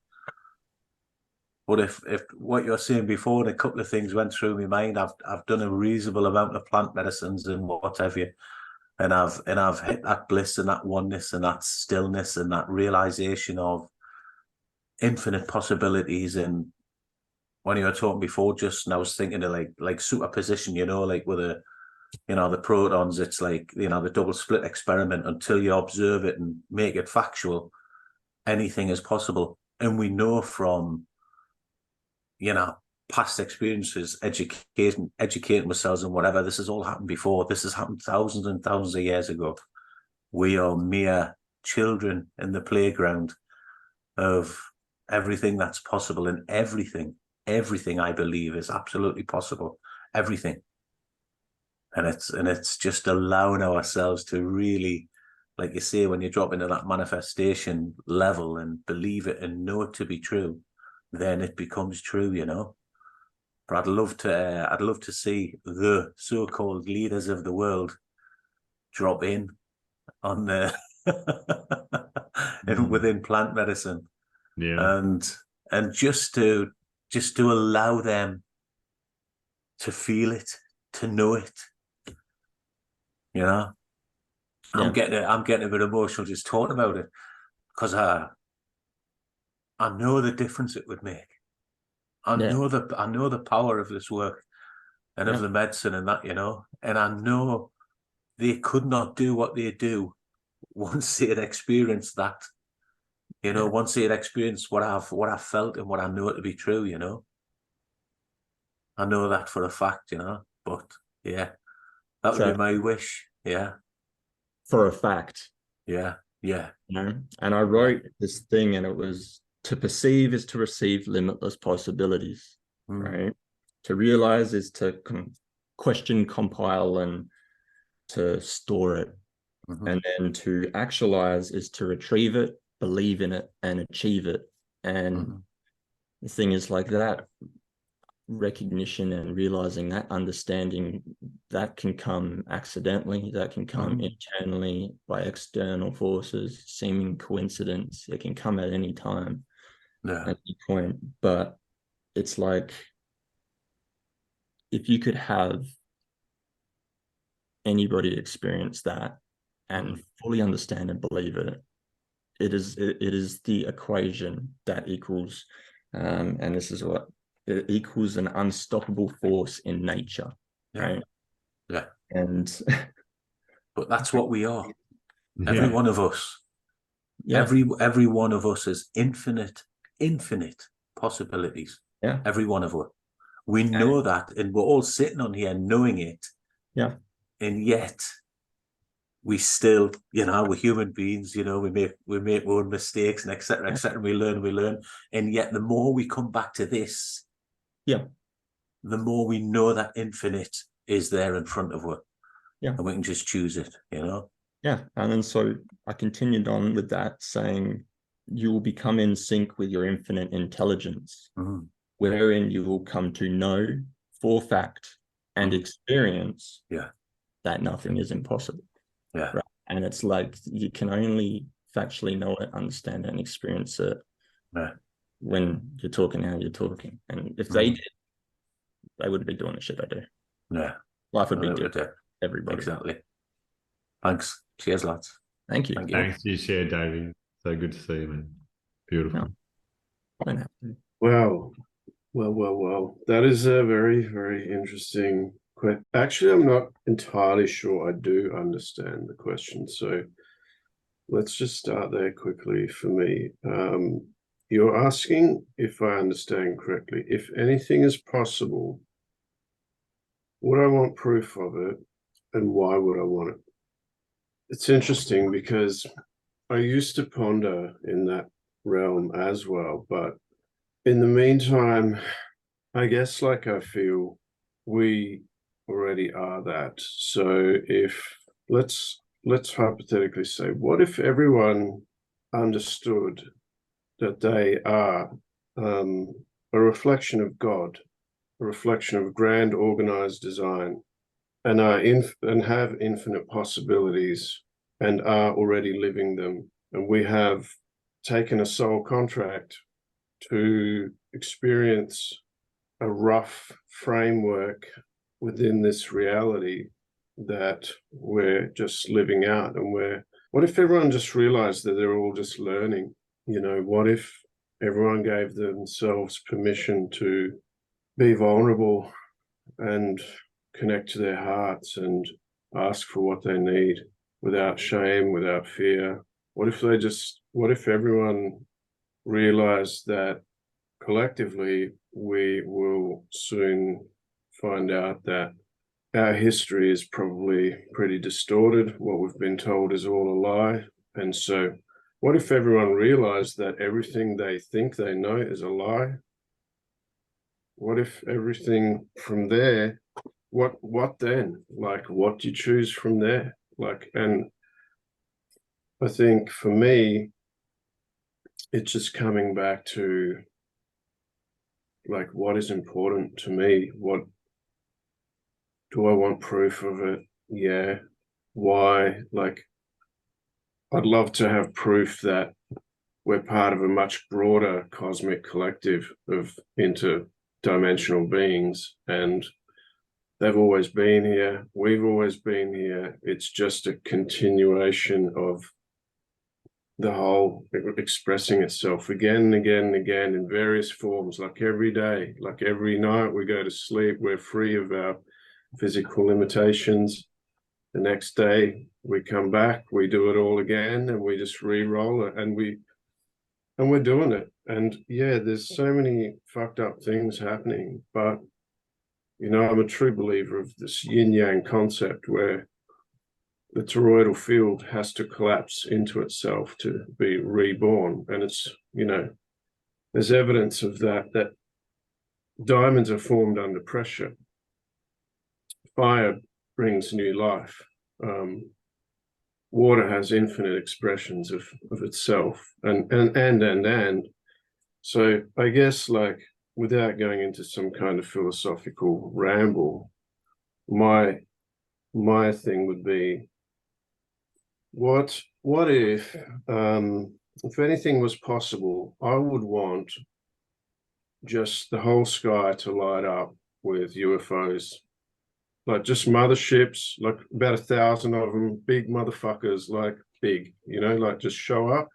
But if what you're saying before, and a couple of things went through my mind, I've done a reasonable amount of plant medicines and what have you. And I've hit that bliss and that oneness and that stillness and that realization of infinite possibilities. And when you were talking before, Justin, I was thinking of like superposition, you know, like with the protons, it's like, you know, the double slit experiment. Until you observe it and make it factual, anything is possible. And we know from, you know, past experiences, educating ourselves and whatever, this has all happened before. This has happened thousands and thousands of years ago. We are mere children in the playground of everything that's possible, and everything I believe is absolutely possible. Everything. And it's just allowing ourselves to really, like you say, when you drop into that manifestation level and believe it and know it to be true, then it becomes true, you know. But I'd love to see the so-called leaders of the world drop in on the and within plant medicine, and just to allow them to feel it, to know it. You know, yeah. I'm getting a bit emotional just talking about it, because I know the difference it would make. I know the power of this work and of the medicine and that, you know, and I know they could not do what they do once they had experienced that, you know, once they had experienced what I've felt and what I know to be true, you know. I know that for a fact, you know, but yeah, that would be my wish. Yeah. For a fact. Yeah. Yeah. You know? And I wrote this thing, and it was, to perceive is to receive limitless possibilities, right? To realize is to question, compile, and to store it. And then to actualize is to retrieve it, believe in it, and achieve it. And the thing is, like, that recognition and realizing, that understanding, that can come accidentally, that can come internally by external forces, seeming coincidence. It can come at any time, at any point. But it's like, if you could have anybody experience that and fully understand and believe it, it is the equation that equals, and this is what it equals, an unstoppable force in nature, right? Yeah. And but that's what we are. Every one of us. Every one of us is infinite possibilities. Yeah. Every one of us. We know that, and we're all sitting on here knowing it. Yeah. And yet we still, you know, we're human beings, you know, we make our own mistakes and et cetera, we learn. And yet the more we come back to this, the more we know that infinite is there in front of us. Yeah. And we can just choose it, you know? Yeah. And then so I continued on with that, saying you will become in sync with your infinite intelligence, Mhm. wherein you will come to know for fact and experience Yeah. that nothing is impossible. Yeah. Right. And it's like you can only factually know it, understand it, and experience it Yeah. when you're talking how you're talking. And if they did, they wouldn't be doing the shit they do. Yeah. Life would be Well, different. Everybody. Exactly. Thanks. Cheers, lads. Thank you. Thank you. Thanks for your share, Davey. So good to see you, man. Beautiful. No. Don't have to. Wow. Well. That is a very, very interesting question. Actually, I'm not entirely sure I do understand the question. So let's just start there quickly for me. You're asking, if I understand correctly, if anything is possible, would I want proof of it, and why would I want it? It's interesting because I used to ponder in that realm as well, but in the meantime, I guess like I feel we already are that. So if let's hypothetically say, what if everyone understood that they are a reflection of God, a reflection of grand organized design, and and have infinite possibilities, and are already living them, and we have taken a soul contract to experience a rough framework within this reality that we're just living out. And what if everyone just realized that they're all just learning? You know, what if everyone gave themselves permission to be vulnerable and connect to their hearts and ask for what they need without shame, without fear? What if everyone realized that collectively we will soon find out that our history is probably pretty distorted. What we've been told is all a lie. And so what if everyone realized that everything they think they know is a lie? What if everything from there, what then? Like, what do you choose from there? Like, and I think for me, it's just coming back to like, what is important to me? What do I want proof of it? Yeah. Why? Like, I'd love to have proof that we're part of a much broader cosmic collective of interdimensional beings, and they've always been here. We've always been here. It's just a continuation of the whole expressing itself again and again and again in various forms, like every day, like every night we go to sleep, we're free of our physical limitations. The next day we come back, we do it all again, and we just re-roll it, and we're doing it. And yeah, there's so many fucked up things happening, but you know, I'm a true believer of this yin-yang concept where the toroidal field has to collapse into itself to be reborn. And it's, you know, there's evidence of that diamonds are formed under pressure. Fire brings new life. Water has infinite expressions of itself, and so I guess, like, without going into some kind of philosophical ramble, my thing would be, what if anything was possible, I would want just the whole sky to light up with UFOs, like just motherships, like about 1,000 of them, big motherfuckers, like big, you know, like just show up,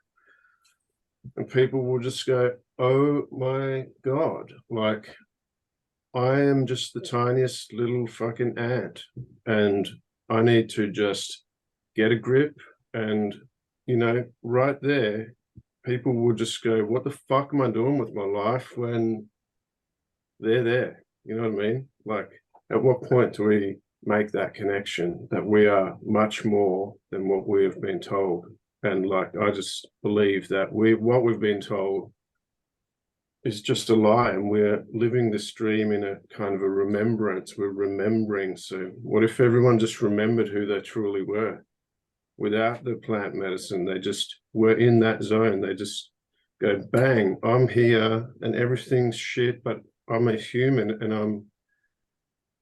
and people will just go, oh my God, like I am just the tiniest little fucking ant, and I need to just get a grip. And, you know, right there, people will just go, what the fuck am I doing with my life when they're there? You know what I mean? Like, at what point do we make that connection that we are much more than what we have been told? And like, I just believe that what we've been told is just a lie, and we're living this dream in a kind of a remembrance. We're remembering. So what if everyone just remembered who they truly were without the plant medicine? They just were in that zone. They just go, bang, I'm here and everything's shit, but I'm a human,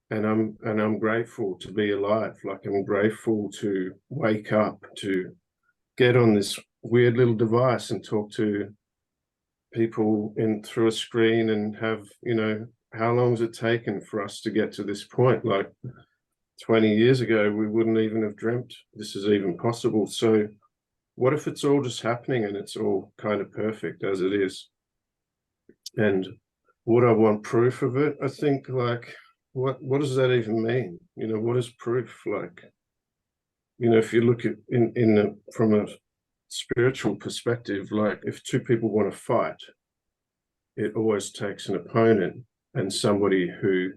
and I'm grateful to be alive. Like, I'm grateful to wake up, to get on this weird little device and talk to people in through a screen, and have, you know, how long has it taken for us to get to this point? Like 20 years ago, we wouldn't even have dreamt this is even possible. So what if it's all just happening and it's all kind of perfect as it is? And would I want proof of it? I think, like, what does that even mean? You know, what is proof? Like, you know, if you look at from a spiritual perspective, like, if two people want to fight, it always takes an opponent and somebody who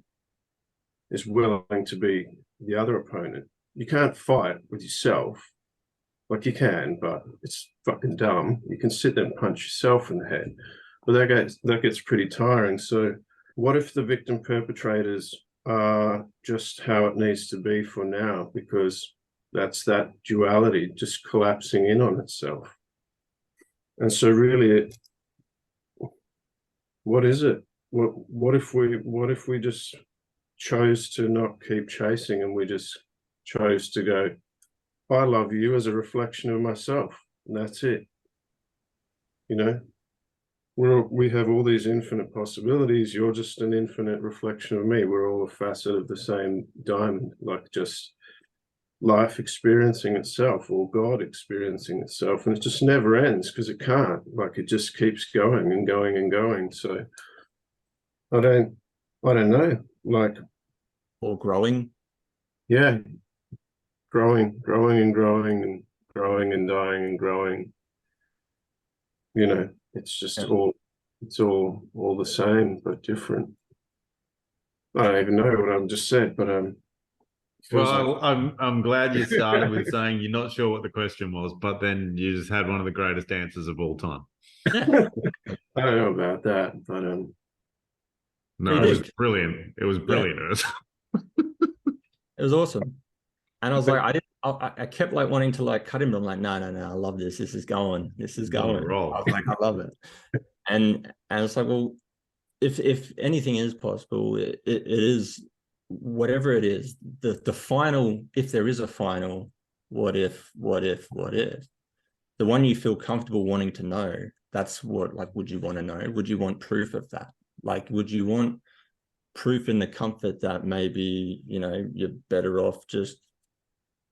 is willing to be the other opponent. You can't fight with yourself. Like, you can, but it's fucking dumb. You can sit there and punch yourself in the head, but that gets pretty tiring. So what if the victim perpetrators are just how it needs to be for now? Because that's that duality just collapsing in on itself. And so really, what is it? What if we just chose to not keep chasing, and we just chose to go, I love you as a reflection of myself, and that's it. You know, we have all these infinite possibilities. You're just an infinite reflection of me. We're all a facet of the same diamond, like just life experiencing itself, or God experiencing itself, and it just never ends, because it can't. Like, it just keeps going and going and going. So I don't know. Like, Or growing. yeah, growing and growing and growing and dying and growing. You know, it's just all the same but different. I don't even know what I've just said, but feels Well, like I'm glad you started with saying you're not sure what the question was, but then you just had one of the greatest answers of all time. I don't know about that, but No, it was brilliant. It was brilliant. It was awesome. And I was like, I kept like wanting to like cut him, but I'm like, no, I love this. This is going. This is going. I was like, I love it. And it's like, well, if anything is possible, it is, whatever it is, the final, if there is a final, what if, the one you feel comfortable wanting to know, that's what, like, would you want to know? Would you want proof of that? Like, would you want proof in the comfort that maybe, you know, you're better off just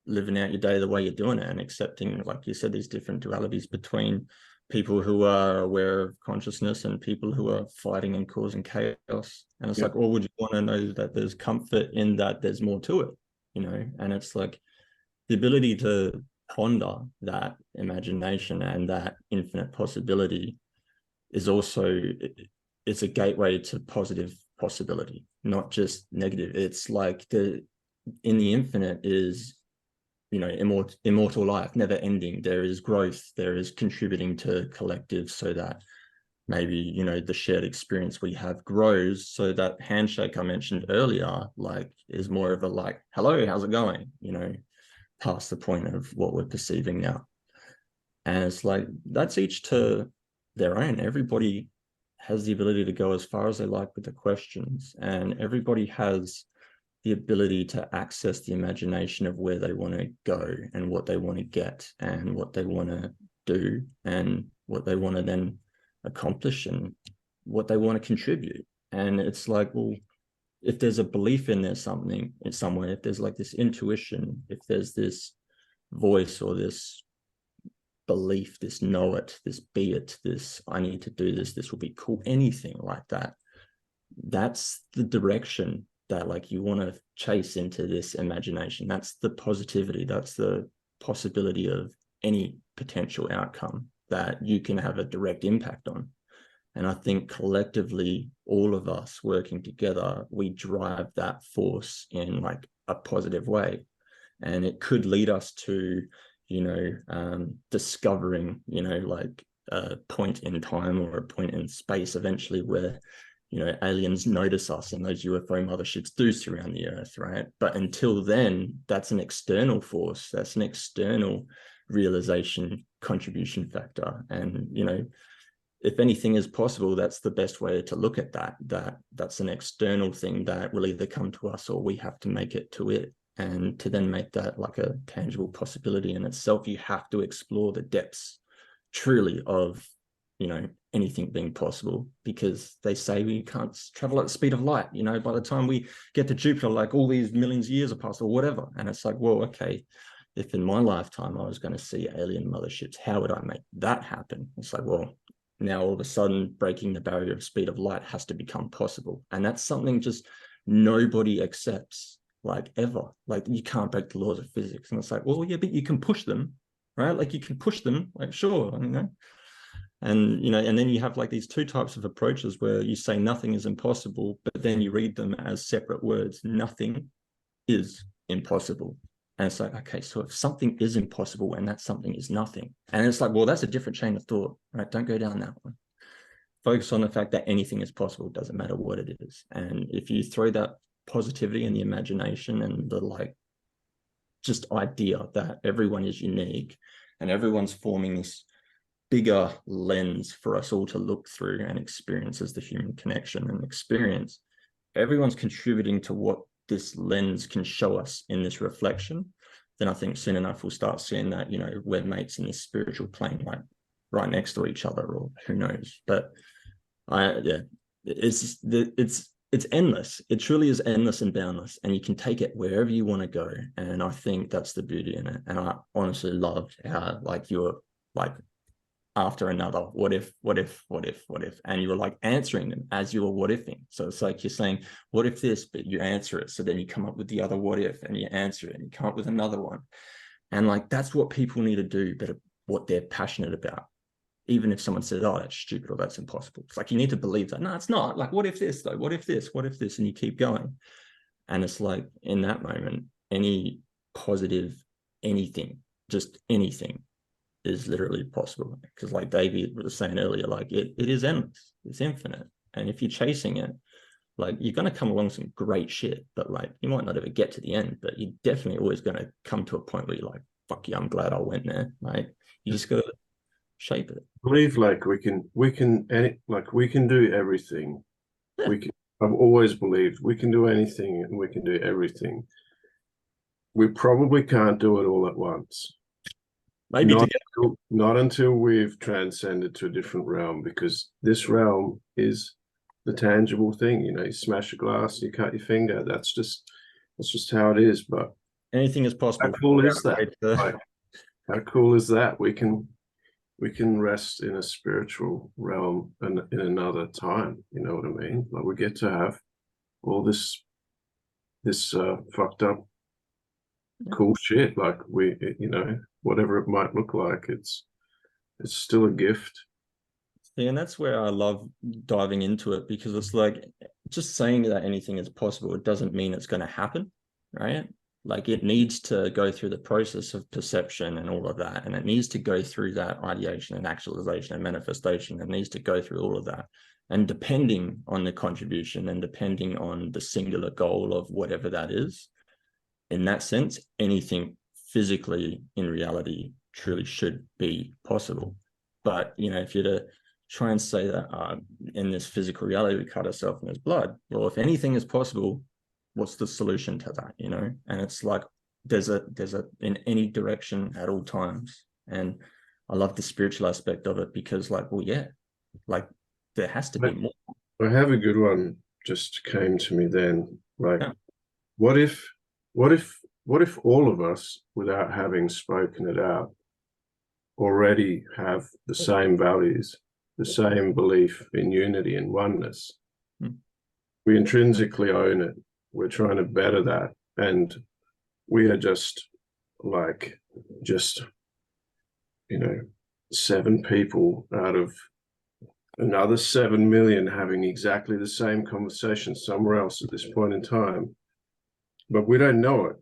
living out your day the way you're doing it, and accepting, like you said, these different dualities between people who are aware of consciousness and people who are fighting and causing chaos? And it's like, or would you want to know that there's comfort in that there's more to it, you know? And it's like the ability to ponder that imagination and that infinite possibility is also, it's a gateway to positive possibility, not just negative. It's like in the infinite is, you know, immortal life, never ending. There is growth, there is contributing to collective, so that maybe, you know, the shared experience we have grows. So that handshake I mentioned earlier, like, is more of a like, hello, how's it going? You know, past the point of what we're perceiving now. And it's like, that's each to their own. Everybody has the ability to go as far as they like with the questions, and everybody has the ability to access the imagination of where they want to go and what they want to get and what they want to do and what they want to then accomplish and what they want to contribute. And it's like, well, if there's a belief in there's something in somewhere, if there's like this intuition, if there's this voice or this belief, this know it, this be it, this I need to do this, this will be cool, anything like that, that's the direction that, like, you want to chase into this imagination. That's the positivity, that's the possibility of any potential outcome that you can have a direct impact on. And I think collectively, all of us working together, we drive that force in like a positive way. And it could lead us to, you know, discovering, you know, like a point in time or a point in space eventually where, you know, aliens notice us and those UFO motherships do surround the Earth, right? But until then, that's an external force. That's an external realization contribution factor. And, you know, if anything is possible, that's the best way to look at that. That's an external thing that will either come to us or we have to make it to it. And to then make that like a tangible possibility in itself, you have to explore the depths truly of, you know, anything being possible, because they say we can't travel at the speed of light. You know, by the time we get to Jupiter, like all these millions of years have passed or whatever. And it's like, well, okay, if in my lifetime I was going to see alien motherships, how would I make that happen? It's like, well, now all of a sudden breaking the barrier of speed of light has to become possible. And that's something just nobody accepts, like ever. Like you can't break the laws of physics. And it's like, well, yeah, but you can push them, right? Like you can push them, like, sure, you know. And, you know, and then you have like these two types of approaches where you say nothing is impossible, but then you read them as separate words. Nothing is impossible. And it's like, okay, so if something is impossible and that something is nothing, and it's like, well, that's a different chain of thought, right? Don't go down that one. Focus on the fact that anything is possible, doesn't matter what it is. And if you throw that positivity and the imagination and the like, just idea that everyone is unique and everyone's forming this bigger lens for us all to look through and experience as the human connection and experience, everyone's contributing to what this lens can show us in this reflection, then I think soon enough we'll start seeing that, you know, we're mates in this spiritual plane, like right next to each other, or who knows. But it's endless. It truly is endless and boundless, and you can take it wherever you want to go. And I think that's the beauty in it. And I honestly loved how like you're like after another what if, and you were like answering them as you were what ifing. So it's like you're saying, what if this, but you answer it. So then you come up with the other what if and you answer it and you come up with another one. And like that's what people need to do, but what they're passionate about. Even if someone says, oh, that's stupid or that's impossible. It's like you need to believe that. No, it's not. Like, what if this though? What if this? What if this? And you keep going. And it's like in that moment, any positive anything, just anything is literally possible. Because like David was saying earlier, like it is endless, it's infinite. And if you're chasing it, like you're going to come along some great shit, but like you might not ever get to the end, but you're definitely always going to come to a point where you're like, fuck yeah, I'm glad I went there. Like you just got to shape it. I believe like we can do everything. Yeah. I've always believed we can do anything and we can do everything. We probably can't do it all at once. Maybe not until we've transcended to a different realm, because this realm is the tangible thing. You know, you smash a glass, you cut your finger. That's just how it is. But anything is possible. How cool is that? Like, how cool is that? We can rest in a spiritual realm and in another time. You know what I mean? Like we get to have all this fucked up cool shit. Like you know, whatever it might look like, it's still a gift. Yeah, and that's where I love diving into it, because it's like just saying that anything is possible, it doesn't mean it's going to happen, right? Like it needs to go through the process of perception and all of that, and it needs to go through that ideation and actualization and manifestation. It needs to go through all of that, and depending on the contribution and depending on the singular goal of whatever that is, in that sense, anything physically in reality truly should be possible. But you know, if you're to try and say that in this physical reality we cut ourselves and there's blood, well, if anything is possible, what's the solution to that? You know, and it's like there's a in any direction at all times. And I love the spiritual aspect of it, because like, well, yeah, like there has to be more. I have a good one just came to me then. Like, Yeah. What if all of us, without having spoken it out, already have the same values, the same belief in unity and oneness? We intrinsically own it. We're trying to better that, and we are just you know, 7 people out of another 7 million having exactly the same conversation somewhere else at this point in time. But we don't know it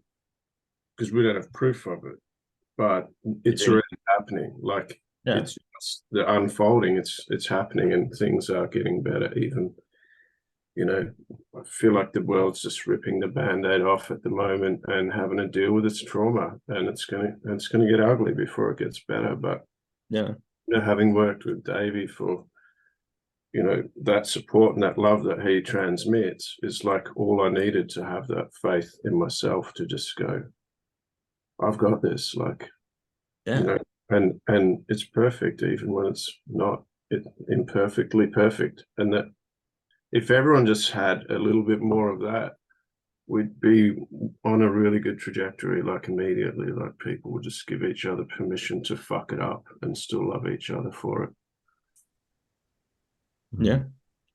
because we don't have proof of it. But it's already happening. Like Yeah. It's the unfolding. It's happening, and things are getting better. Even, you know, I feel like the world's just ripping the band-aid off at the moment and having to deal with its trauma, and it's gonna get ugly before it gets better. But Yeah. you know, having worked with Davey for, you know, that support and that love that he transmits is like all I needed to have that faith in myself to just go, I've got this, like, Yeah. you know, and it's perfect even when it's not imperfectly perfect. And that if everyone just had a little bit more of that, we'd be on a really good trajectory, like immediately. Like people would just give each other permission to fuck it up and still love each other for it. Yeah.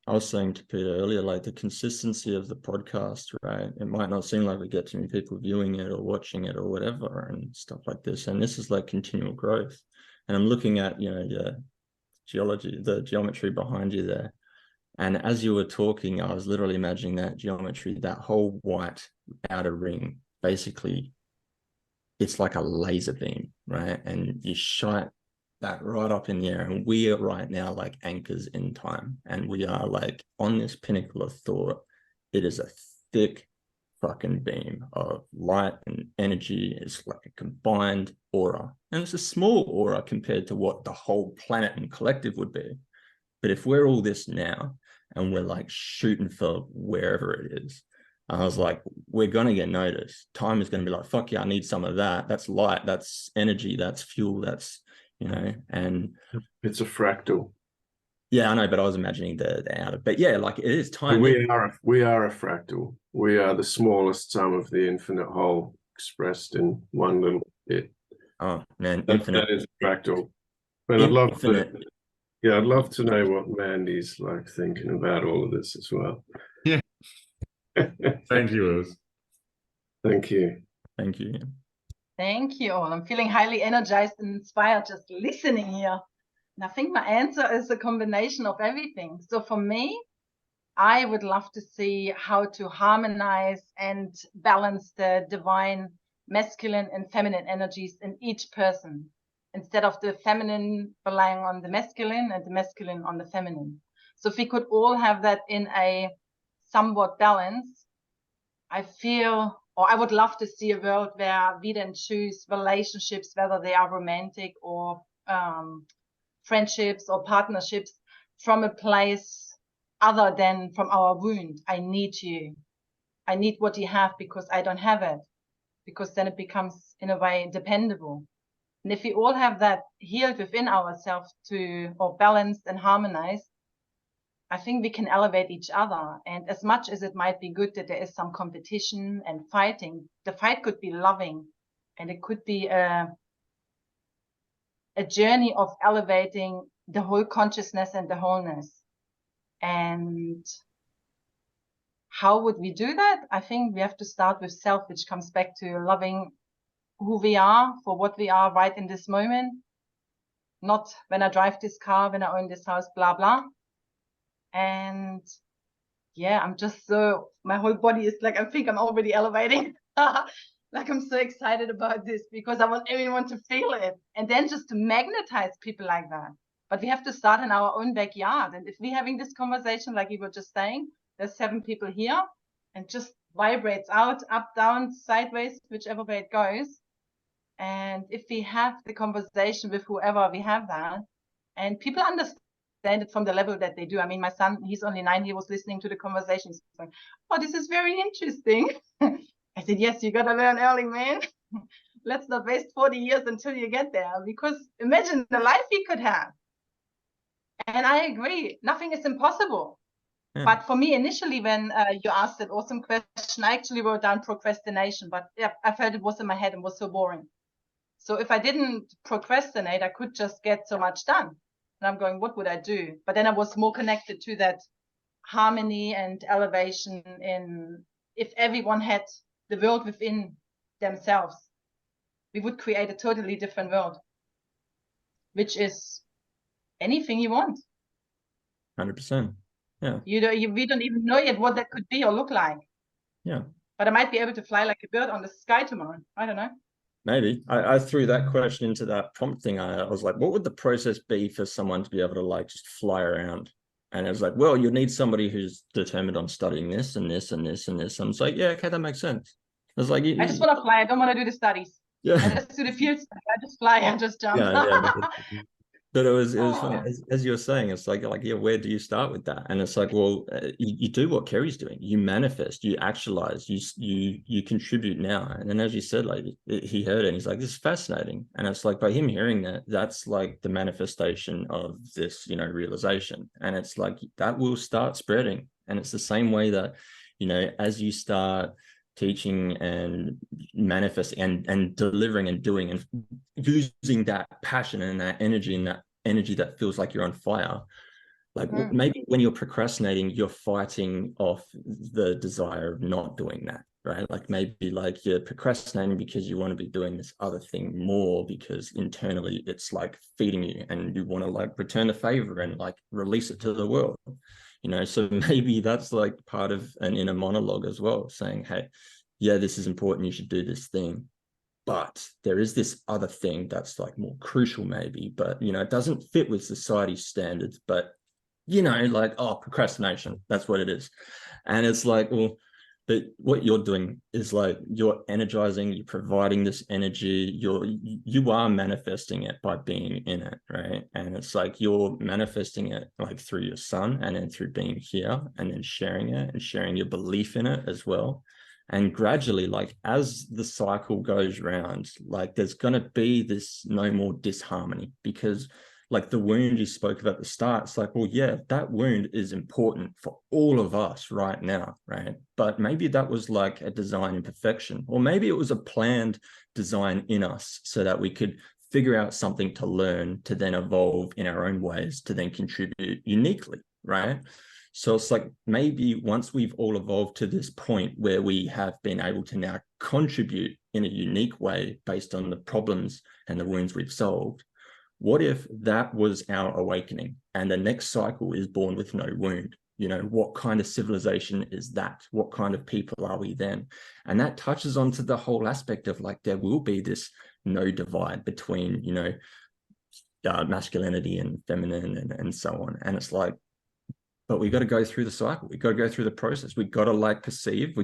I was saying to Peter earlier, like the consistency of the podcast, right? It might not seem like we get too many people viewing it or watching it or whatever and stuff like this. And this is like continual growth. And I'm looking at, you know, the geometry behind you there. And as you were talking, I was literally imagining that geometry, that whole white outer ring, basically, it's like a laser beam, right? And you shine that right up in the air. And we are right now like anchors in time. And we are like on this pinnacle of thought. It is a thick fucking beam of light and energy. It's like a combined aura. And it's a small aura compared to what the whole planet and collective would be. But if we're all this now and we're like shooting for wherever it is, I was like, we're going to get noticed. Time is going to be like, fuck yeah, I need some of that. That's light, that's energy, that's fuel, that's, you know, and it's a fractal. Yeah, I know, but I was imagining the outer. But yeah, like it is time. We are a fractal. We are the smallest sum of the infinite whole expressed in one little bit. Oh man, That is a fractal. And I'd love to know what Mandy's like thinking about all of this as well. Yeah. Thank you, Lewis. Thank you. Thank you. Thank you all. I'm feeling highly energized and inspired just listening here. And I think my answer is a combination of everything. So for me, I would love to see how to harmonize and balance the divine masculine and feminine energies in each person, instead of the feminine relying on the masculine and the masculine on the feminine. So if we could all have that in a somewhat balance, I feel, or I would love to see a world where we then choose relationships, whether they are romantic or friendships or partnerships, from a place other than from our wound. I need you. I need what you have because I don't have it. Because then it becomes, in a way, dependable. And if we all have that healed within ourselves or balanced and harmonized, I think we can elevate each other. And as much as it might be good that there is some competition and fighting, the fight could be loving, and it could be a journey of elevating the whole consciousness and the wholeness. And how would we do that? I think we have to start with self, which comes back to loving who we are for what we are right in this moment. Not when I drive this car, when I own this house, blah, blah. And yeah, I'm just so, my whole body is like, I think I'm already elevating. Like I'm so excited about this because I want everyone to feel it. And then just to magnetize people like that. But we have to start in our own backyard. And if we're having this conversation, like you were just saying, there's 7 people here and just vibrates out, up, down, sideways, whichever way it goes. And if we have the conversation with whoever we have that, and people understand it from the level that they do. I mean, my son, he's only 9, he was listening to the conversation. He's going, oh, this is very interesting. I said, yes, you got to learn early, man. Let's not waste 40 years until you get there, because imagine the life we could have. And I agree, nothing is impossible. Yeah. But for me, initially, when you asked that awesome question, I actually wrote down procrastination, but yeah, I felt it was in my head and was so boring. So if I didn't procrastinate, I could just get so much done. And I'm going, what would I do? But then I was more connected to that harmony and elevation in, if everyone had the world within themselves, we would create a totally different world, which is anything you want. 100%. Yeah. We don't even know yet what that could be or look like. Yeah. But I might be able to fly like a bird on the sky tomorrow. I don't know. Maybe I threw that question into that prompt thing. I was like, what would the process be for someone to be able to like just fly around? And it was like, well, you need somebody who's determined on studying this and this and this and this. And it's like, yeah, okay, that makes sense. I was like, I just want to fly. I don't want to do the studies. I yeah, just do the field study. I just fly. I just jump. yeah. But it was funny as you were saying. It's like yeah, where do you start with that? And it's like, well, you do what Kerry's doing. You manifest, you actualize, you contribute now. And then as you said, like he heard it, and he's like, this is fascinating. And it's like by him hearing that, that's like the manifestation of this, you know, realization. And it's like that will start spreading. And it's the same way that, you know, as you start teaching and manifesting and delivering and doing and using that passion and that energy that feels like you're on fire, like maybe when you're procrastinating, you're fighting off the desire of not doing that, right? Like maybe like you're procrastinating because you want to be doing this other thing more because internally it's like feeding you and you want to like return the favor and like release it to the world. You know, so maybe that's like part of an inner monologue as well, saying, hey, yeah, this is important, you should do this thing. But there is this other thing that's like more crucial maybe, but, you know, it doesn't fit with society's standards, but, you know, like, oh, procrastination, that's what it is. And it's like, well, but what you're doing is like you're energizing, you're providing this energy, you are manifesting it by being in it, right? And it's like you're manifesting it like through your son and then through being here and then sharing it and sharing your belief in it as well. And gradually, like as the cycle goes round, like there's going to be this no more disharmony, because like the wound you spoke about at the start, it's like, well, yeah, that wound is important for all of us right now, right? But maybe that was like a design imperfection, or maybe it was a planned design in us so that we could figure out something to learn, to then evolve in our own ways, to then contribute uniquely, right? So it's like maybe once we've all evolved to this point where we have been able to now contribute in a unique way based on the problems and the wounds we've solved, what if that was our awakening and the next cycle is born with no wound? You know, what kind of civilization is that? What kind of people are we then? And that touches onto the whole aspect of like, there will be this no divide between, you know, masculinity and feminine and so on. And it's like, but we got to go through the cycle. We got to go through the process. We got to like perceive.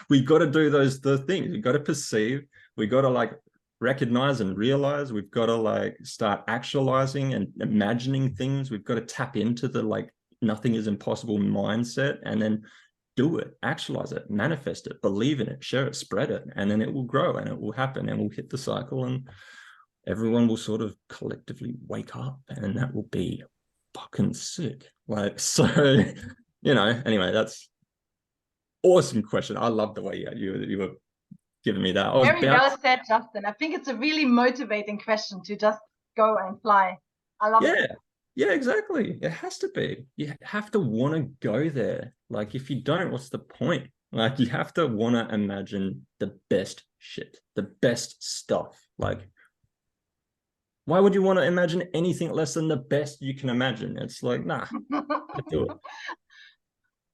We got to do the things. We got to perceive. We got to like recognize and realize. We've got to like start actualizing and imagining things. We've got to tap into the like nothing is impossible mindset and then do it, actualize it, manifest it, believe in it, share it, spread it, and then it will grow and it will happen and we'll hit the cycle and everyone will sort of collectively wake up, and that will be fucking sick. Like, so, you know, anyway, that's awesome question. I love the way you were giving me that. Very well said, Justin. I think it's a really motivating question to just go and fly. I love it. Yeah, exactly. It has to be. You have to want to go there. Like, if you don't, what's the point? Like, you have to want to imagine the best shit, the best stuff. Like, why would you want to imagine anything less than the best you can imagine? It's like, nah, I do it.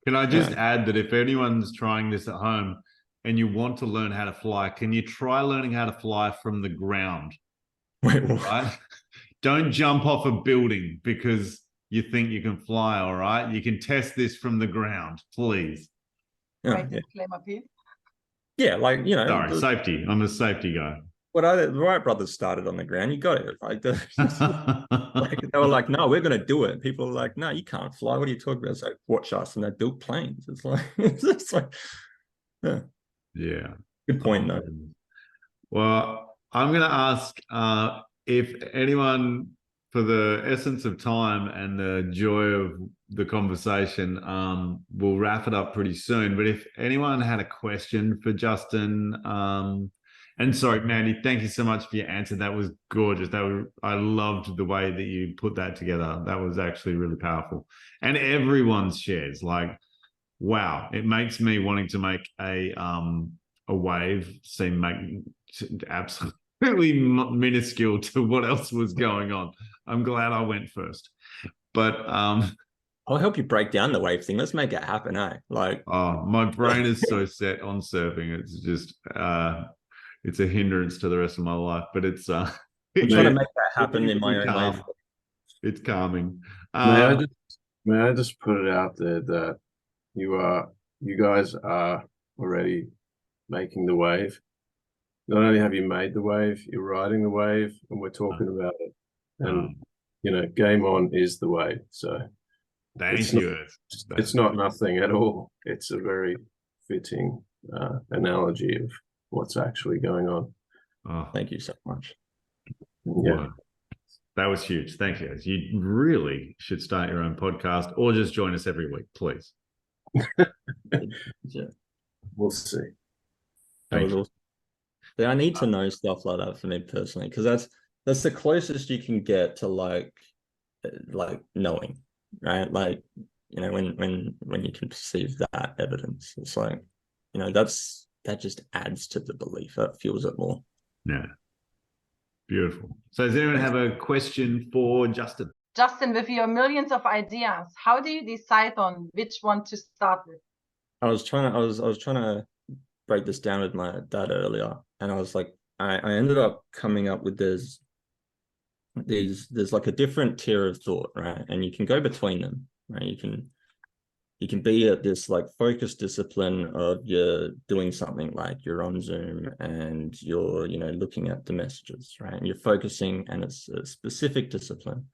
Can I just add that if anyone's trying this at home and you want to learn how to fly, can you try learning how to fly from the ground? Wait, right? Don't jump off a building because you think you can fly, all right? You can test this from the ground, please. Great disclaimer, Pete. Yeah, like, you know. Sorry, safety. I'm a safety guy. The Wright brothers started on the ground. You got it. Like, like they were like, no, we're going to do it. People are like, no, you can't fly. What are you talking about? It's like, watch us. And they built planes. It's like, yeah. Good point, though. Well, I'm going to ask if anyone, for the essence of time and the joy of the conversation, we'll wrap it up pretty soon. But if anyone had a question for Justin, and sorry, Mandy, thank you so much for your answer. That was gorgeous. I loved the way that you put that together. That was actually really powerful. And everyone's shares, like, wow, it makes me wanting to make a wave seem absolutely minuscule to what else was going on. I'm glad I went first. But I'll help you break down the wave thing. Let's make it happen, eh? Like, oh, my brain is so set on surfing. It's just it's a hindrance to the rest of my life. But it's I'm trying to make that happen in it's my own way. It's calming. May I just put it out there that you guys are already making the wave. Not only have you made the wave, you're riding the wave, and we're talking about it. And game on is the way. So thank you. It's not nothing at all. It's a very fitting analogy of what's actually going on. Oh, Thank you so much. Yeah. wow. That was huge. Thank you. You really should start your own podcast or just join us every week, please. Yeah. We'll see. That was awesome. Yeah, I need to know stuff like that for me personally, because that's the closest you can get to like knowing, right? Like, when you can perceive that evidence, it's like, that just adds to the belief. That fuels it more. Yeah. Beautiful. So does anyone have a question for Justin? Justin, with your millions of ideas, how do you decide on which one to start with? I was trying to break this down with my dad earlier, and I was like, I ended up coming up with there's like a different tier of thought, right? And you can go between them, right? You can be at this like focused discipline of you're doing something like you're on Zoom and you're, looking at the messages, right? And you're focusing, and it's a specific discipline.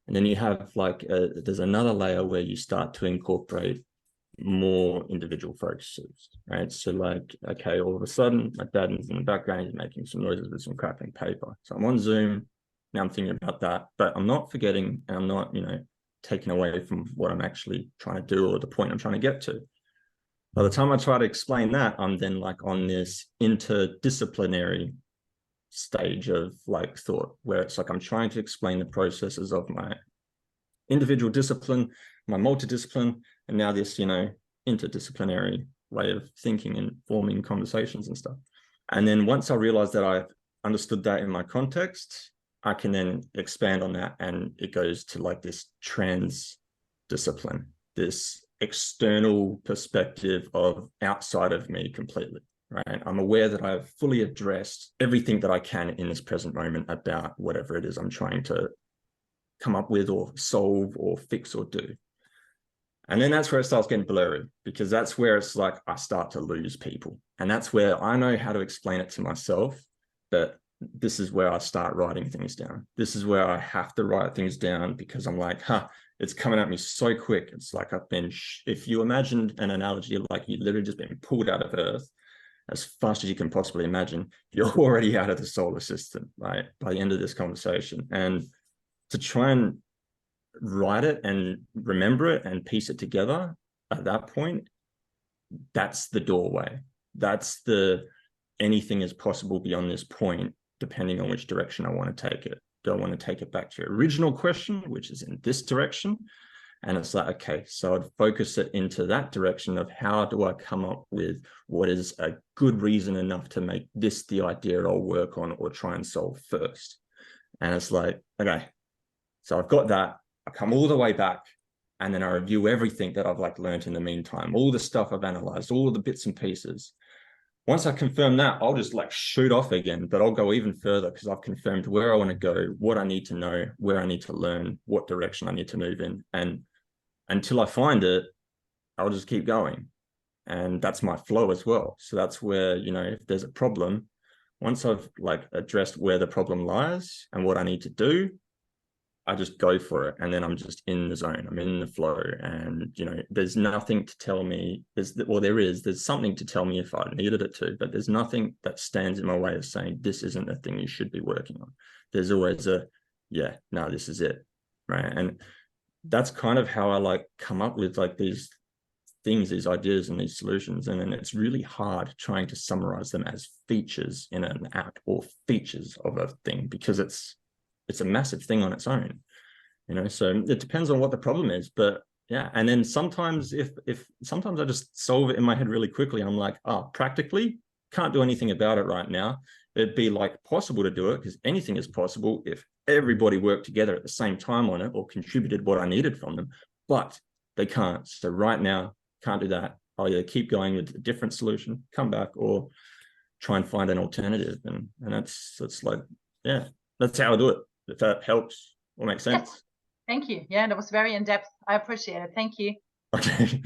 And then you have there's another layer where you start to incorporate more individual focuses, right? So like, okay, all of a sudden my dad is in the background, he's making some noises with some crapping paper. So I'm on Zoom, now I'm thinking about that, but I'm not forgetting, and I'm not, taken away from what I'm actually trying to do or the point I'm trying to get to. By the time I try to explain that, I'm then like on this interdisciplinary stage of like thought, where it's like I'm trying to explain the processes of my individual discipline, my multidiscipline, and now this, interdisciplinary way of thinking and forming conversations and stuff. And then once I realize that I've understood that in my context, I can then expand on that, and it goes to like this trans-discipline, this external perspective of outside of me completely, right? I'm aware that I've fully addressed everything that I can in this present moment about whatever it is I'm trying to come up with or solve or fix or do. And then that's where it starts getting blurry, because that's where it's like I start to lose people. And that's where I know how to explain it to myself, but this is where I start writing things down. This is where I have to write things down, because I'm like, it's coming at me so quick. It's like I've been, if you imagined an analogy, like you literally just been pulled out of Earth as fast as you can possibly imagine, you're already out of the solar system, right? By the end of this conversation. And to try and write it and remember it and piece it together at that point, that's the doorway. That's anything is possible beyond this point, depending on which direction I want to take it. Do I want to take it back to your original question, which is in this direction? And it's like, okay, so I'd focus it into that direction of how do I come up with what is a good reason enough to make this the idea I'll work on or try and solve first. And it's like, okay, so I've got that. I come all the way back, and then I review everything that I've learned in the meantime, all the stuff I've analyzed, all the bits and pieces. Once I confirm that, I'll just shoot off again, but I'll go even further, because I've confirmed where I want to go, what I need to know, where I need to learn, what direction I need to move in. And until I find it, I'll just keep going. And that's my flow as well. So that's where, if there's a problem, once I've addressed where the problem lies and what I need to do, I just go for it. And then I'm just in the zone. I'm in the flow. And, there's nothing to tell me. There's something to tell me if I needed it to, but there's nothing that stands in my way of saying, this isn't a thing you should be working on. There's always this is it. Right. And that's kind of how I come up with these things, these ideas and these solutions. And then it's really hard trying to summarize them as features in an app or features of a thing, because it's a massive thing on its own, so it depends on what the problem is. But yeah, and then sometimes if sometimes I just solve it in my head really quickly. I'm like, practically can't do anything about it right now. It'd be possible to do it, because anything is possible if everybody worked together at the same time on it or contributed what I needed from them, but they can't. So right now, can't do that. I'll either keep going with a different solution, come back, or try and find an alternative. And that's like, yeah, that's how I do it. If that helps or makes sense. Yes. Thank you. Yeah, that was very in depth. I appreciate it. Thank you. Okay.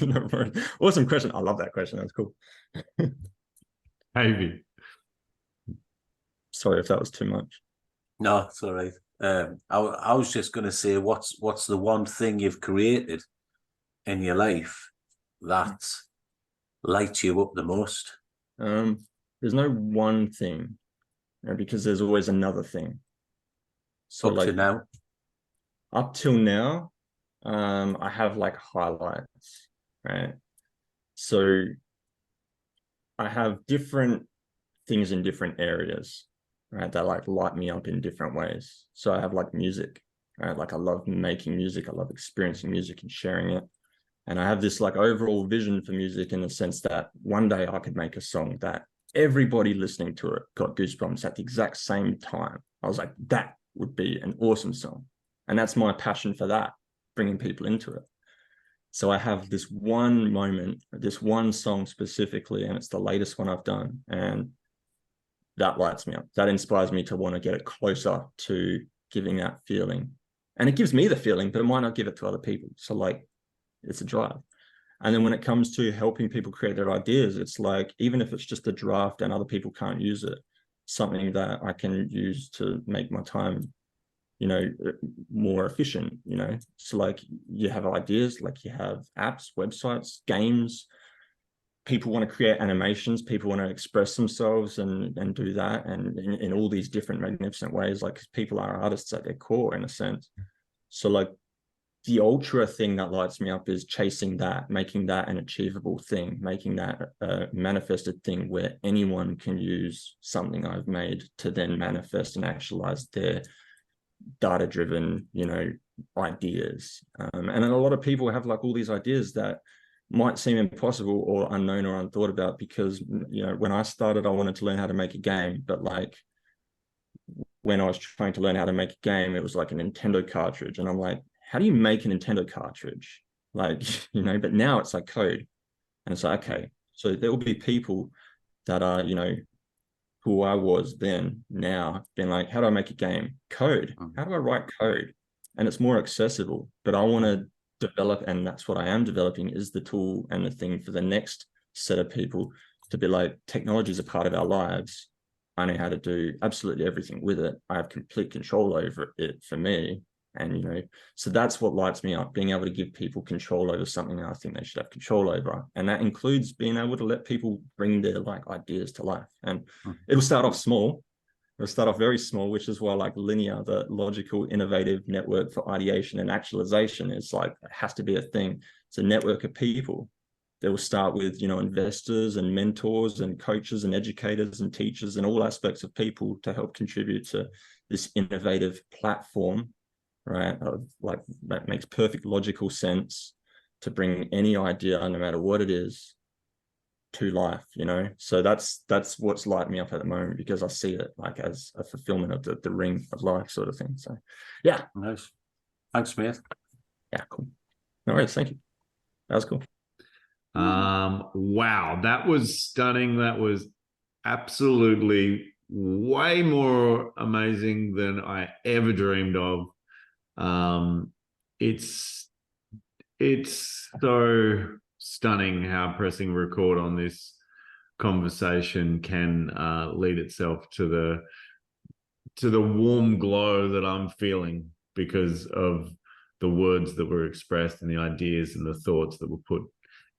No worries. Awesome question. I love that question. That was cool. Maybe. Sorry if that was too much. No, it's all right. I was just going to say, what's the one thing you've created in your life that lights you up the most? There's no one thing, because there's always another thing. So Up like to now. Up till now, I have like highlights, right? So I have different things in different areas, right, that like light me up in different ways. So I have like music, right? Like I love making music, I love experiencing music and sharing it. And I have this like overall vision for music in the sense that one day I could make a song that everybody listening to it got goosebumps at the exact same time. I was like, that would be an awesome song. And that's my passion for that, bringing people into it. So I have this one moment, this one song specifically, and it's the latest one I've done. And that lights me up. That inspires me to want to get it closer to giving that feeling. And it gives me the feeling, but it might not give it to other people. So like, it's a drive. And then when it comes to helping people create their ideas, it's like, even if it's just a draft and other people can't use it, something that I can use to make my time, more efficient, So like you have ideas, like you have apps, websites, games, people want to create animations, people want to express themselves and do that. And in all these different magnificent ways, like people are artists at their core in a sense. So like, the ultra thing that lights me up is chasing that, making that an achievable thing, making that a manifested thing where anyone can use something I've made to then manifest and actualize their data-driven, ideas. And then a lot of people have like all these ideas that might seem impossible or unknown or unthought about because, when I started, I wanted to learn how to make a game, but like when I was trying to learn how to make a game, it was like a Nintendo cartridge. And I'm like, how do you make a Nintendo cartridge? Like, but now it's like code. And it's like, okay, so there will be people that are, who I was then, now, being like, how do I make a game? Code. How do I write code? And it's more accessible, but I want to develop, and that's what I am developing, is the tool and the thing for the next set of people to be like, technology is a part of our lives. I know how to do absolutely everything with it. I have complete control over it for me. And, so that's what lights me up, being able to give people control over something that I think they should have control over. And that includes being able to let people bring their like ideas to life. And it'll start off small. It'll start off very small, which is why like linear, the logical, innovative network for ideation and actualization is like, it has to be a thing. It's a network of people. They will start with, investors and mentors and coaches and educators and teachers and all aspects of people to help contribute to this innovative platform, right? Like that makes perfect logical sense to bring any idea, no matter what it is, to life, So that's what's lighting me up at the moment, because I see it like as a fulfillment of the ring of life sort of thing. So yeah. Nice. Thanks, mate. Yeah, cool. No worries. Thank you. That was cool. Wow, that was stunning. That was absolutely way more amazing than I ever dreamed of. It's so stunning how pressing record on this conversation can lead itself to the warm glow that I'm feeling because of the words that were expressed and the ideas and the thoughts that were put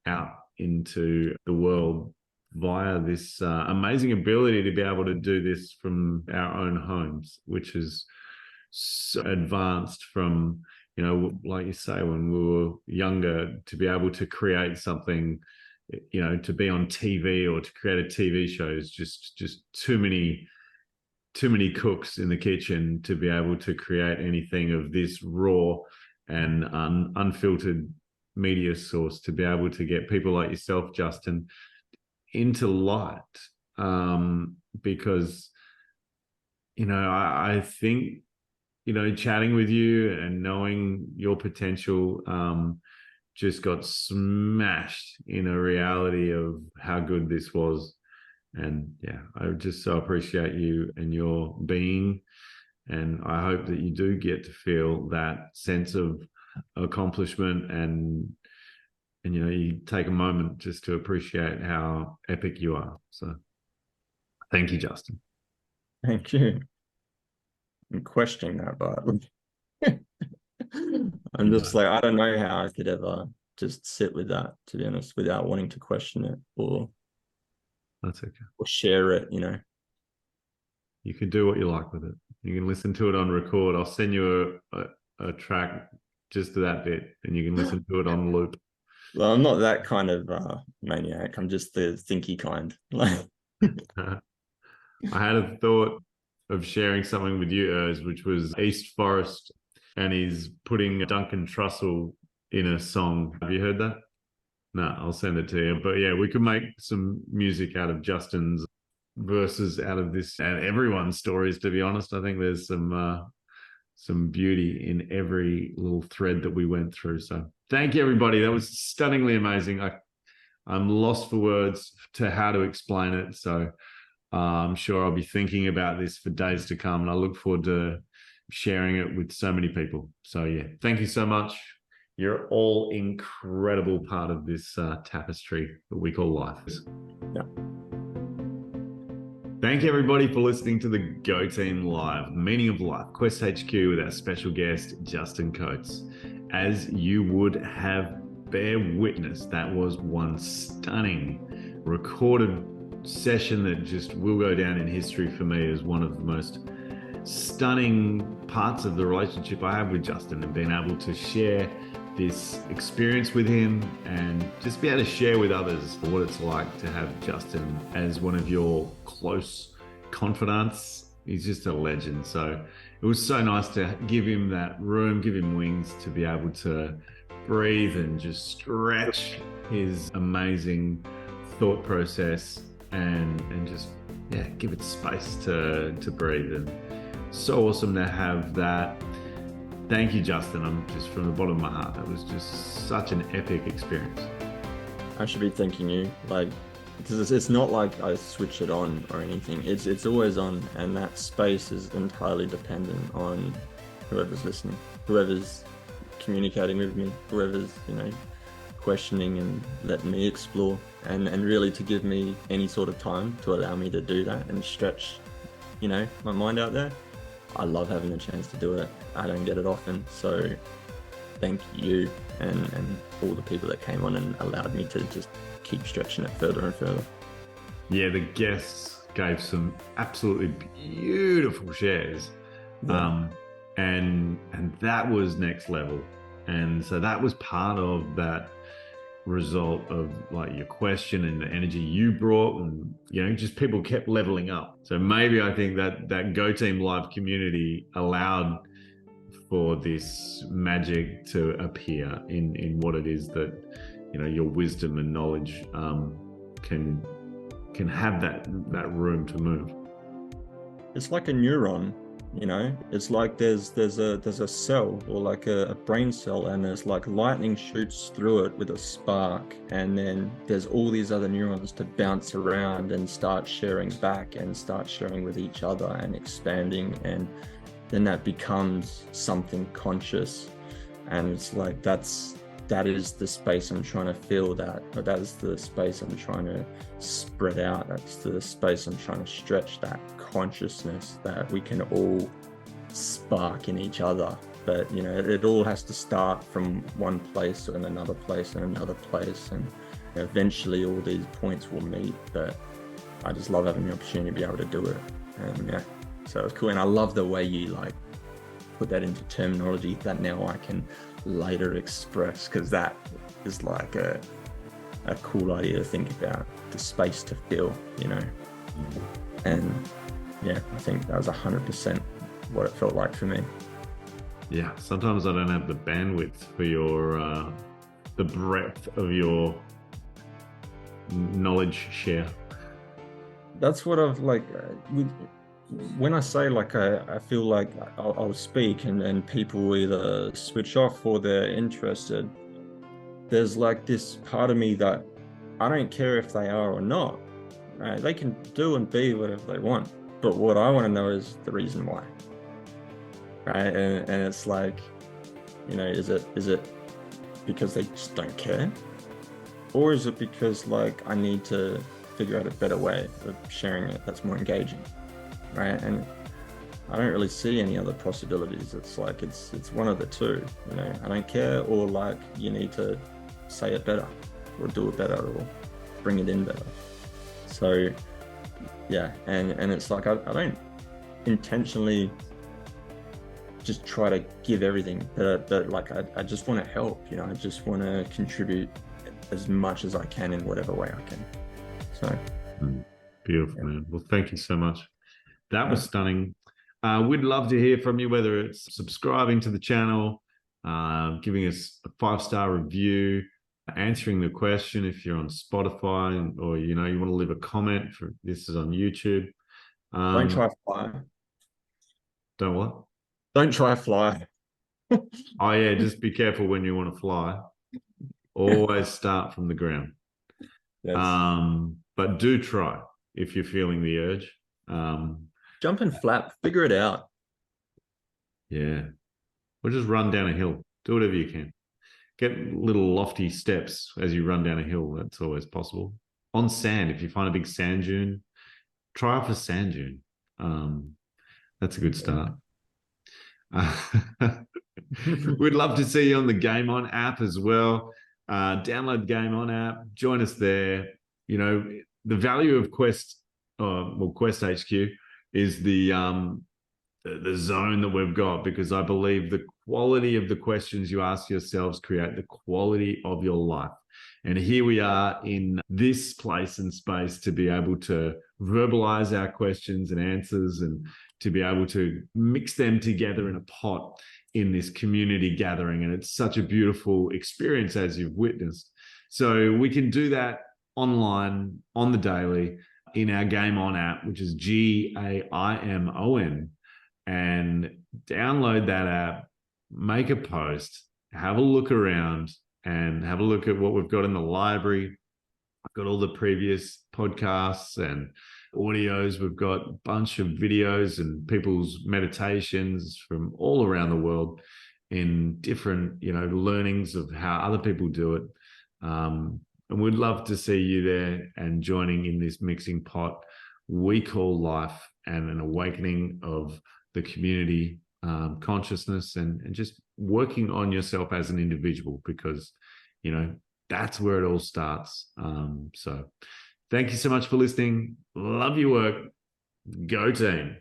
out into the world via this amazing ability to be able to do this from our own homes, which is so advanced from, like you say, when we were younger, to be able to create something, to be on TV or to create a TV show is just too many cooks in the kitchen to be able to create anything of this raw and unfiltered media source, to be able to get people like yourself, Justin, into light, because I think chatting with you and knowing your potential just got smashed in a reality of how good this was. And yeah, I just so appreciate you and your being. And I hope that you do get to feel that sense of accomplishment, and you know, you take a moment just to appreciate how epic you are. So thank you, Justin. Thank you. I'm questioning that, but I'm just like, I don't know how I could ever just sit with that, to be honest, without wanting to question it or That's okay. or share it, you know. You can do what you like with it. You can listen to it on record. I'll send you a track just to that bit, and you can listen to it on loop. Well, I'm not that kind of maniac. I'm just the thinky kind. Like, I had a thought of sharing something with you, Urs, which was East Forest, and he's putting Duncan Trussell in a song. Have you heard that? No, I'll send it to you. But yeah, we could make some music out of Justin's verses, out of this, and everyone's stories, to be honest. I think there's some beauty in every little thread that we went through. So thank you, everybody. That was stunningly amazing. I'm lost for words to how to explain it. So I'm sure I'll be thinking about this for days to come, and I look forward to sharing it with so many people. So yeah, thank you so much. You're all incredible part of this tapestry that we call life. Yeah. Thank you, everybody, for listening to the Go Team Live Meaning of Life Quest HQ with our special guest, Justin Coates. As you would have bear witness, that was one stunning recorded session that just will go down in history for me as one of the most stunning parts of the relationship I have with Justin, and being able to share this experience with him and just be able to share with others what it's like to have Justin as one of your close confidants. He's just a legend. So it was so nice to give him that room, give him wings to be able to breathe and just stretch his amazing thought process and just give it space to breathe. And so awesome to have that. Thank you, Justin. I'm just from the bottom of my heart. That was just such an epic experience. I should be thanking you, like, because it's not like I switch it on or anything. It's always on, and that space is entirely dependent on whoever's listening, whoever's communicating with me, whoever's, you know, questioning and letting me explore, and really to give me any sort of time to allow me to do that and stretch, you know, my mind out there. I love having the chance to do it. I don't get it often, so thank you and all the people that came on and allowed me to just keep stretching it further and further. Yeah, the guests gave some absolutely beautiful shares. Yeah. And that was next level. And so that was part of that result of like your question and the energy you brought, and you know, just people kept leveling up. So maybe I think that Go Team Live community allowed for this magic to appear in what it is that, you know, your wisdom and knowledge can have that room to move. It's like a neuron, you know. It's like there's a cell, or like a brain cell, and there's like lightning shoots through it with a spark, and then there's all these other neurons to bounce around and start sharing back and start sharing with each other and expanding, and then that becomes something conscious. And it's like that is the space I'm trying to fill, that is the space I'm trying to spread out. That's the space I'm trying to stretch, that consciousness that we can all spark in each other. But you know, it all has to start from one place and another place and another place, and eventually all these points will meet. But I just love having the opportunity to be able to do it. And yeah, so it's cool. And I love the way you like put that into terminology that now I can later express, because that is like a cool idea to think about, the space to feel, you know. And yeah, I think that was 100% what it felt like for me. Yeah, sometimes I don't have the bandwidth for your the breadth of your knowledge share. That's what I've like when I say like I feel like I'll speak and people either switch off or they're interested. There's like this part of me that I don't care if they are or not. right? They can do and be whatever they want, but what I want to know is the reason why, right? And it's like, you know, is it because they just don't care, or is it because like I need to figure out a better way of sharing it that's more engaging, right? And I don't really see any other possibilities. It's like it's one of the two, you know. I don't care, or like you need to say it better, or do it better, or bring it in better. So yeah, and it's like I don't intentionally just try to give everything, but like I just want to help, you know. I just want to contribute as much as I can in whatever way I can. So beautiful, yeah. man. Well, thank you so much. That was stunning. We'd love to hear from you, whether it's subscribing to the channel, giving us a 5-star review, answering the question if you're on Spotify, or you know, you want to leave a comment. For this is on YouTube. Don't try fly. Don't what? Don't try fly. Oh yeah, just be careful when you want to fly. Always start from the ground. Yes. But do try if you're feeling the urge. Jump and flap, figure it out. Yeah. Or just run down a hill. Do whatever you can. Get little lofty steps as you run down a hill. That's always possible. On sand, if you find a big sand dune, try off a sand dune. That's a good start. We'd love to see you on the Game On app as well. Download the Game On app. Join us there. You know, the value of Quest HQ is the zone that we've got, because I believe the quality of the questions you ask yourselves create the quality of your life. And here we are in this place and space to be able to verbalize our questions and answers, and to be able to mix them together in a pot in this community gathering. And it's such a beautiful experience, as you've witnessed. So we can do that online on the daily in our Game On app, which is GAIMON, and download that app, make a post, have a look around, and have a look at what we've got in the library. I've got all the previous podcasts and audios. We've got a bunch of videos and people's meditations from all around the world in different, you know, learnings of how other people do it. And we'd love to see you there and joining in this mixing pot we call life, and an awakening of the community consciousness, and just working on yourself as an individual, because, you know, that's where it all starts. So thank you so much for listening. Love your work. Go team.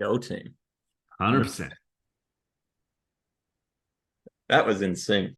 Go team. 100%. That was insane.